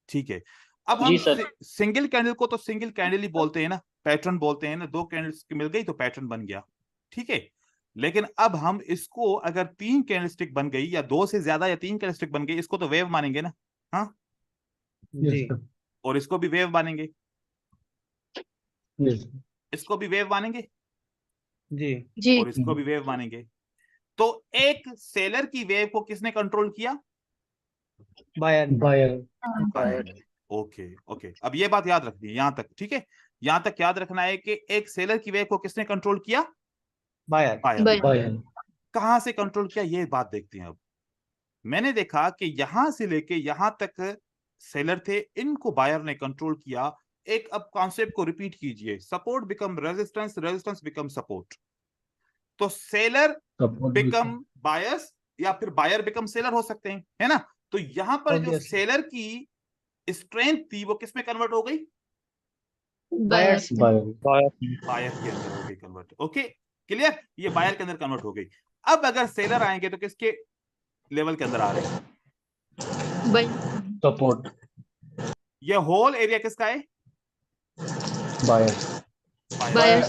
ठीक है, अब जी हम सर। सिंगल कैंडल को तो सिंगल कैंडल ही बोलते हैं ना, पैटर्न बोलते हैं ना, दो कैंडल्स मिल गई तो पैटर्न बन गया। ठीक है, लेकिन अब हम इसको, अगर तीन कैंडलस्टिक बन गई या दो से ज्यादा या तीन कैंडलस्टिक बन गई, इसको तो वेव मानेंगे ना। हाँ, Yes, जी sir. और इसको भी वेव मानेंगे, Yes. इसको भी वेव मानेंगे, जी जी और इसको भी वेव मानेंगे। तो एक सेलर की वेव को किसने कंट्रोल किया, बायर। Buyer. बायर ने। ओके ओके, अब ये बात याद रखनी है यहां तक। ठीक है, यहां तक याद रखना है कि एक सेलर की वेव को किसने कंट्रोल किया, बायर। बायर ने। Buyer. कहां से कंट्रोल किया, ये बात देखते हैं। अब मैंने देखा कि यहां से लेके यहां तक सेलर थे, इनको बायर ने कंट्रोल किया। एक अब कॉन्सेप्ट को रिपीट कीजिए, support become resistance, resistance become support. तो सेलर Support. बिकम बायर्स, या फिर बायर बिकम सेलर हो सकते हैं, है ना। तो यहां पर जो Obviously. सेलर की स्ट्रेंथ थी वो किस में कन्वर्ट हो गई, बायर Buyer. बायर के अंदर हो गई कन्वर्ट। ओके क्लियर, ये बायर के अंदर कन्वर्ट हो गई। अब अगर सेलर आएंगे तो किसके लेवल के अंदर आ रहे हैं, Support. ये होल एरिया किसका है, Buyer. बायर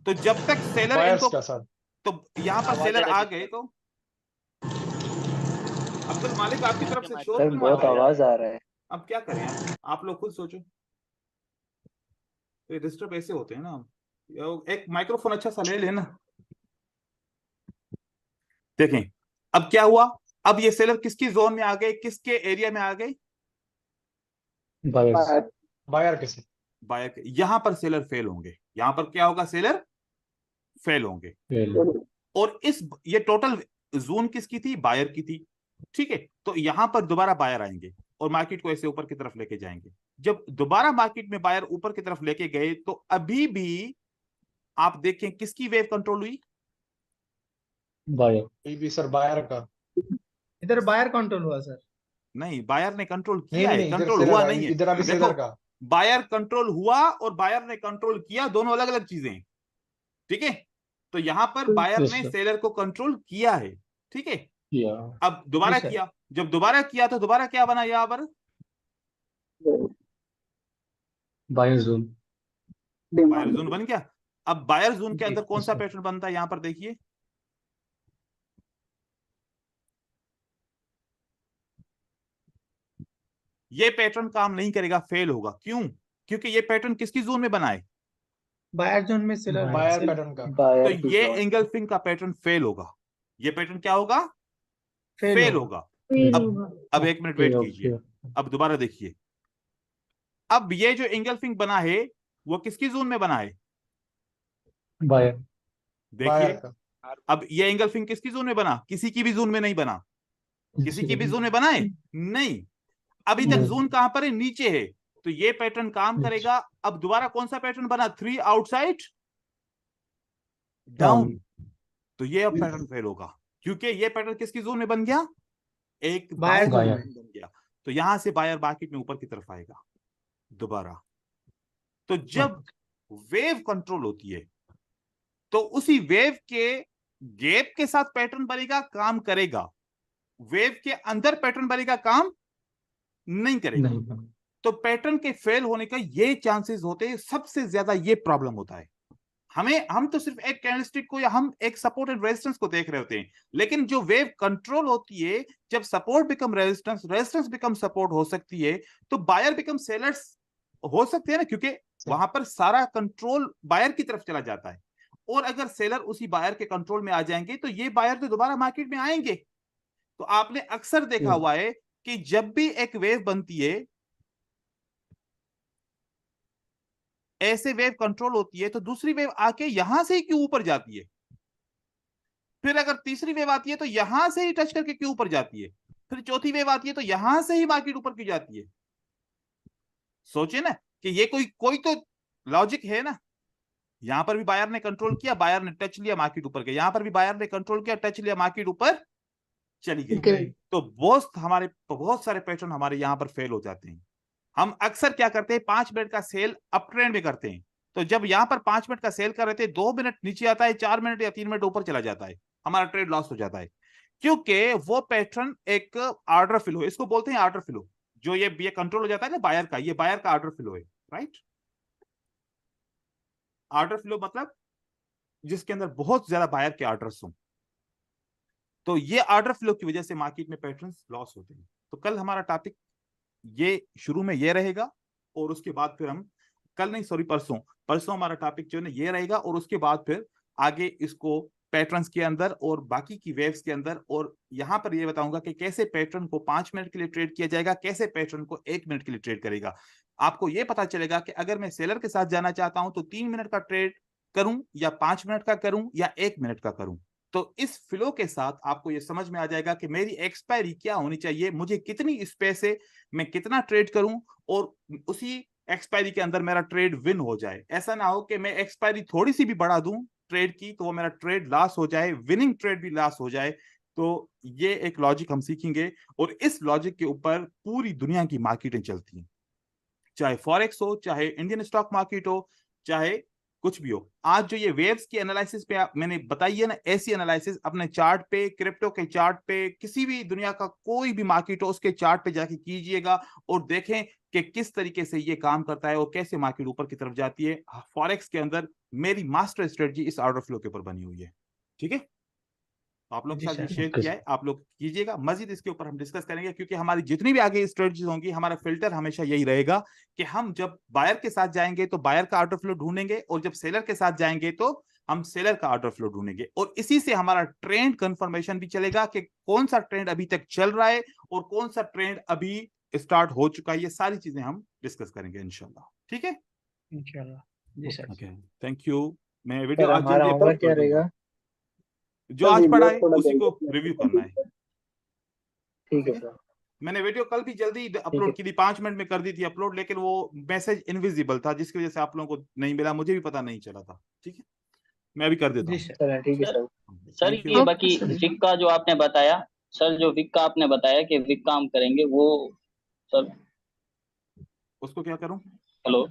तो जब तक सेलर बायर्स इनको, का सर। तो यहाँ पर आवाज सेलर जरा आ पीछे। गए तो अब्दुल मालिक आपकी तरफ से शोर सर, क्यों बहुत आ रहा है? आवाज आ रहा है। अब क्या करें, आप लोग खुद सोचो। ये डिस्टर्ब ऐसे होते हैं ना, एक माइक्रोफोन अच्छा सा ले लेना। देखें अब क्या हुआ, अब ये सेलर किसकी जोन में आ गए, किसके एरिया में आ गए, Buyers. बायर किसी। बायर के। यहां पर सेलर फेल होंगे, यहां पर क्या होगा, सेलर फेल होंगे। Fail. और ये टोटल जोन किसकी थी, बायर की थी। ठीक है, तो यहां पर दोबारा बायर आएंगे और मार्केट को ऐसे ऊपर की तरफ लेके जाएंगे। जब दोबारा मार्केट में बायर ऊपर की तरफ लेके गए तो अभी भी आप देखें किसकी वेव कंट्रोल हुई? बायर। भी सर बायर का। इधर बायर कंट्रोल हुआ सर। नहीं, बायर ने कंट्रोल नहीं किया है, नहीं, इधर कंट्रोल हुआ सेलर, नहीं है। इधर अभी देखो, सेलर का। बायर कंट्रोल हुआ और बायर ने कंट्रोल किया, दोनों अलग अलग चीजें हैं, ठीक है। तो यहां पर बायर यस ने सर। सेलर को कंट्रोल किया है, ठीक है। किया। अब दोबारा जी सर। किया, जब दोबारा किया तो दोबारा क्या बना यहां पर? Buyer zone. बायर जोन बन गया। अब बायर जोन के जी अंदर कौन सा सर। पैटर्न बनता है? यहां पर देखिए, ये पैटर्न काम नहीं करेगा, फेल होगा। क्यों? क्योंकि ये पैटर्न किसकी जोन में बना है? बायर जोन में सेलर बायर पैटर्न का। तो ये एंगल्फिंग का पैटर्न फेल होगा। ये पैटर्न क्या होगा? फेल होगा। फेल अब होगा। अब 1 मिनट वेट कीजिए, अब दोबारा देखिए। अब ये जो एंगल्फिंग बना है वो किसकी जोन में बना है? बायर। देखिए, का। अब ये एंगल्फिंग किसकी जोन में बना? किसी की भी जोन में नहीं बना। किसी की भी जोन में बना है? नहीं। अभी तक जोन कहां पर है? नीचे है। तो ये पैटर्न काम करेगा। अब दोबारा कौन सा पैटर्न बना? 3 आउटसाइड डाउन। तो ये अब पैटर्न फेल होगा, क्योंकि ये पैटर्न किसकी जोन में बन गया? एक बायर जोन में बन गया। तो यहां से बायर मार्केट में ऊपर की तरफ आएगा दोबारा। तो जब वेव कंट्रोल होती है तो उसी वेव के गैप के साथ पैटर्न बनेगा, काम करेगा। वेव के अंदर पैटर्न बनेगा, काम नहीं करेगा। तो पैटर्न के फेल होने का ये चांसेस होते हैं, सबसे ज्यादा ये प्रॉब्लम होता है। हम तो सिर्फ एक कैंडलस्टिक को या हम एक सपोर्ट एंड रेजिस्टेंस को देख रहे होते हैं, लेकिन जो वेव कंट्रोल होती है, जब support become resistance, resistance become support हो सकती है, तो बायर बिकम सेलर्स हो सकते हैं ना, क्योंकि वहां पर सारा कंट्रोल बायर की तरफ चला जाता है। और अगर सेलर उसी बायर के कंट्रोल में आ जाएंगे तो ये बायर तो दोबारा मार्केट में आएंगे। तो आपने अक्सर देखा हुआ है कि जब भी एक वेव बनती है, ऐसे वेव कंट्रोल होती है, तो दूसरी वेव आके यहां से ही क्यों ऊपर जाती है, फिर अगर तीसरी वेव आती है तो यहां से ही टच करके क्यों ऊपर जाती है, फिर चौथी वेव आती है तो यहां से ही मार्केट ऊपर क्यों जाती है। सोचे ना कि ये कोई तो लॉजिक है ना। यहां पर भी बायर ने कंट्रोल किया, बायर ने टच लिया, मार्केट ऊपर गया। यहां पर भी बायर ने कंट्रोल किया, टच लिया, मार्केट ऊपर चली गई। तो बहुत सारे पैटर्न हमारे यहां पर फेल हो जाते हैं। हम अक्सर क्या करते हैं, 5 मिनट का सेल अप ट्रेंड में करते हैं। तो जब यहां पर 5 मिनट का सेल कर रहे थे, 2 मिनट नीचे आता है, 4 मिनट या 3 मिनट ऊपर चला जाता है, हमारा ट्रेड लॉस हो जाता है। क्योंकि वो पैटर्न एक ऑर्डर फ्लो, इसको बोलते हैं ऑर्डर फ्लो। जो ये कंट्रोल हो जाता है ना बायर का, ये बायर का ऑर्डर फ्लो है, राइट। ऑर्डर फ्लो मतलब जिसके अंदर बहुत ज्यादा बायर के ऑर्डर्स हों। तो ये ऑर्डर फ्लो की वजह से मार्केट में पैटर्न्स लॉस होते हैं। तो कल हमारा टॉपिक ये शुरू में ये रहेगा, और उसके बाद फिर हम कल नहीं, सॉरी, परसों हमारा टॉपिक जो है ना ये रहेगा, और उसके बाद फिर आगे इसको पैटर्न्स के अंदर और बाकी की वेव्स के अंदर, और यहां पर ये बताऊंगा कि कैसे पैटर्न को 5 मिनट के लिए ट्रेड किया जाएगा, कैसे पैटर्न को 1 मिनट के लिए ट्रेड करेगा। आपको ये पता चलेगा कि अगर मैं सेलर के साथ जाना चाहता हूं तो 3 मिनट का ट्रेड करूं, या 5 मिनट का करूं, या 1 मिनट का करूं। तो इस फ्लो के साथ आपको ये समझ में आ जाएगा कि मेरी एक्सपायरी क्या होनी चाहिए, मुझे कितनी स्पेस है, मैं कितना ट्रेड करूं, और उसी एक्सपायरी के अंदर मेरा ट्रेड विन हो जाए। ऐसा ना हो कि मैं एक्सपायरी थोड़ी सी भी बढ़ा दूं ट्रेड की तो वो मेरा ट्रेड लॉस हो जाए, विनिंग ट्रेड भी लॉस हो जाए। तो ये एक लॉजिक हम सीखेंगे, और इस लॉजिक के ऊपर पूरी दुनिया की मार्केटें चलती हैं, चाहे फॉरेक्स हो, चाहे इंडियन स्टॉक मार्केट हो, चाहे कुछ भी हो। आज जो ये वेव्स की एनालिसिस पे मैंने बताई है ना, ऐसी एनालिसिस अपने चार्ट पे, क्रिप्टो के चार्ट पे, किसी भी दुनिया का कोई भी मार्केट हो उसके चार्ट पे जाके कीजिएगा, और देखें कि किस तरीके से ये काम करता है और कैसे मार्केट ऊपर की तरफ जाती है। फॉरेक्स के अंदर मेरी मास्टर स्ट्रेटजी इस ऑर्डर फ्लो के ऊपर बनी हुई है, ठीक है। आप लोग के साथ शेयर किया है, आप लोग कीजिएगा। मजीद इसके ऊपर हम डिस्कस करेंगे, क्योंकि हमारी जितनी भी आगे स्ट्रेटजीज होंगी, हमारा फिल्टर हमेशा यही रहेगा कि हम जब बायर के साथ जाएंगे तो बायर का ऑर्डर फ्लो ढूंढेंगे, और जब सेलर के साथ जाएंगे तो हम सेलर का ऑर्डर फ्लो ढूंढेंगे। और इसी से हमारा ट्रेंड कंफर्मेशन भी चलेगा कि कौन सा ट्रेंड अभी तक चल रहा है और कौन सा ट्रेंड अभी स्टार्ट हो चुका है। ये सारी चीजें हम डिस्कस करेंगे इंशाल्लाह, ठीक है। इंशाल्लाह जी सर। Okay, thank you. मैं वीडियो सर आज हमारा जल्दी होमवर्क अपलोड क्या कर दूंगा। रहेगा? जो आज पढ़ा है उसी को रिव्यू करना है। ठीक है सर। मैंने वीडियो कल भी जल्दी अपलोड की थी, 5 मिनट में कर दी थी अपलोड, लेकिन वो मैसेज इनविजिबल था जिसकी वजह से आप लोगों को नहीं मिला, मुझे भी पता नहीं चला था। ठीक है, मैं अभी कर देता जी हूँ। सर, ठीक है सर। Sir Thank you. ये ओके बाकी सर। विक का जो आपने बताया, सर जो विक का आपने बताया कि विक काम करेंगे वो, सर उसको क्या करूँ? हेलो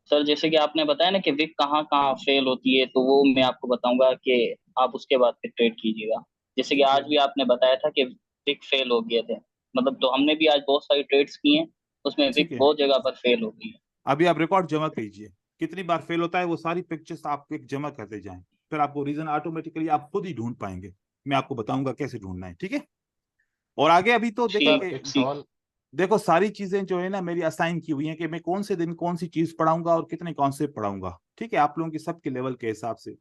सर, जैसे कि आपने बताया ना कि विक कहाँ कहाँ फेल होती है, तो वो मैं आपको बताऊंगा कि आप उसके बाद फिर ट्रेड कीजिएगा। जैसे कि ठीक है। आज भी आपने बताया था कि विक फेल हो गए थे, मतलब तो हमने भी आज बहुत सारी ट्रेड्स की हैं, उसमें ठीक विक है, बहुत जगह पर फेल हो गई है। अभी आप रिकॉर्ड जमा कीजिए, कितनी बार फेल होता है वो सारी पिक्चर्स आप एक जमा करते जाएं, फिर आपको रीजन ऑटोमेटिकली आप खुद ही ढूंढ पाएंगे। मैं आपको बताऊंगा कैसे ढूंढना है, ठीक है। और आगे अभी तो ठीक देखेंगे, सर एक ठीक। सवाल। देखो सारी चीजें जो है ना मेरी असाइन की हुई हैं कि मैं कौन से दिन कौन सी चीज पढ़ाऊंगा और कितने कॉन्सेप्ट पढ़ाऊंगा, ठीक है, आप लोगों की सबके लेवल के हिसाब से।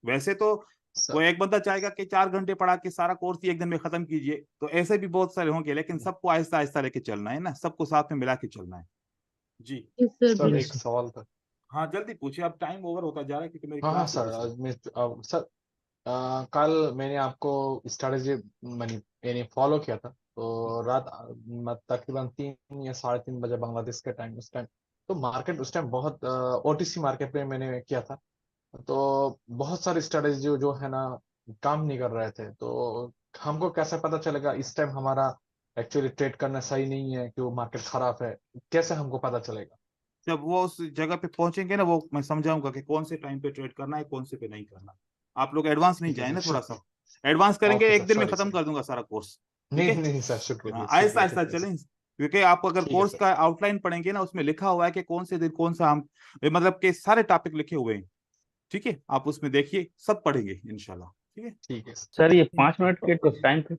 वैसे तो सर कोई एक बंदा चाहेगा कि 4 घंटे पढ़ा के सारा कोर्स ही एक दिन में खत्म कीजिए, तो ऐसे भी बहुत सारे होंगे, लेकिन सबको आहिस्ता आहिस्ता लेके चलना है ना, सबको साथ में मिला के चलना है। जी यस सर, सर बिल्कुल। एक सवाल था। हाँ जल्दी पूछिए, अब टाइम ओवर होता जा रहा है क्योंकि मेरी हाँ हाँ क्लास है सर, दूसरी। आज मैं सर कल मैंने आपको स्ट्रैटेजी यानी फॉलो किया था, तो रात तकरीबन 3 या 3:30 बजे बांग्लादेश के टाइम, उस टाइम तो मार्केट उस टाइम बहुत ओटीसी मार्केट पे मैंने किया था, तो बहुत सारे स्ट्रैटेजी जो है ना काम नहीं कर रहे थे, तो हमको कैसे पता चलेगा इस टाइम हमारा एक्चुअली ट्रेड करना सही नहीं है कि वो मार्केट खराब है, कैसे हमको पता चलेगा? जब वो उस जगह पे पहुंचेंगे ना, वो मैं समझाऊंगा कि कौन से टाइम पे ट्रेड करना है, कौन से पे नहीं करना। आप लोग एडवांस नहीं ठीक है जाए ना, सर, थोड़ा सा शुक्रिया। एडवांस करेंगे, ओके एक सर, दिन में सॉरी खत्म सॉरी। कर दूंगा सारा कोर्स। ठीक नहीं है, नहीं सर, शुक्रिया आहिस्ता शुक्रिया आहिस्ता शुक्रिया चलें, सर। क्योंकि आप अगर ठीक है कोर्स सर। का आउटलाइन पढ़ेंगे ना, उसमें लिखा हुआ है कि कौन से दिन कौन सा हम, मतलब के सारे टॉपिक लिखे हुए हैं। ठीक है, आप उसमें देखिए, सब पढ़ेंगे इंशाल्लाह। ठीक है। ठीक है सर। सर ये 5 मिनट के कुछ टाइम पे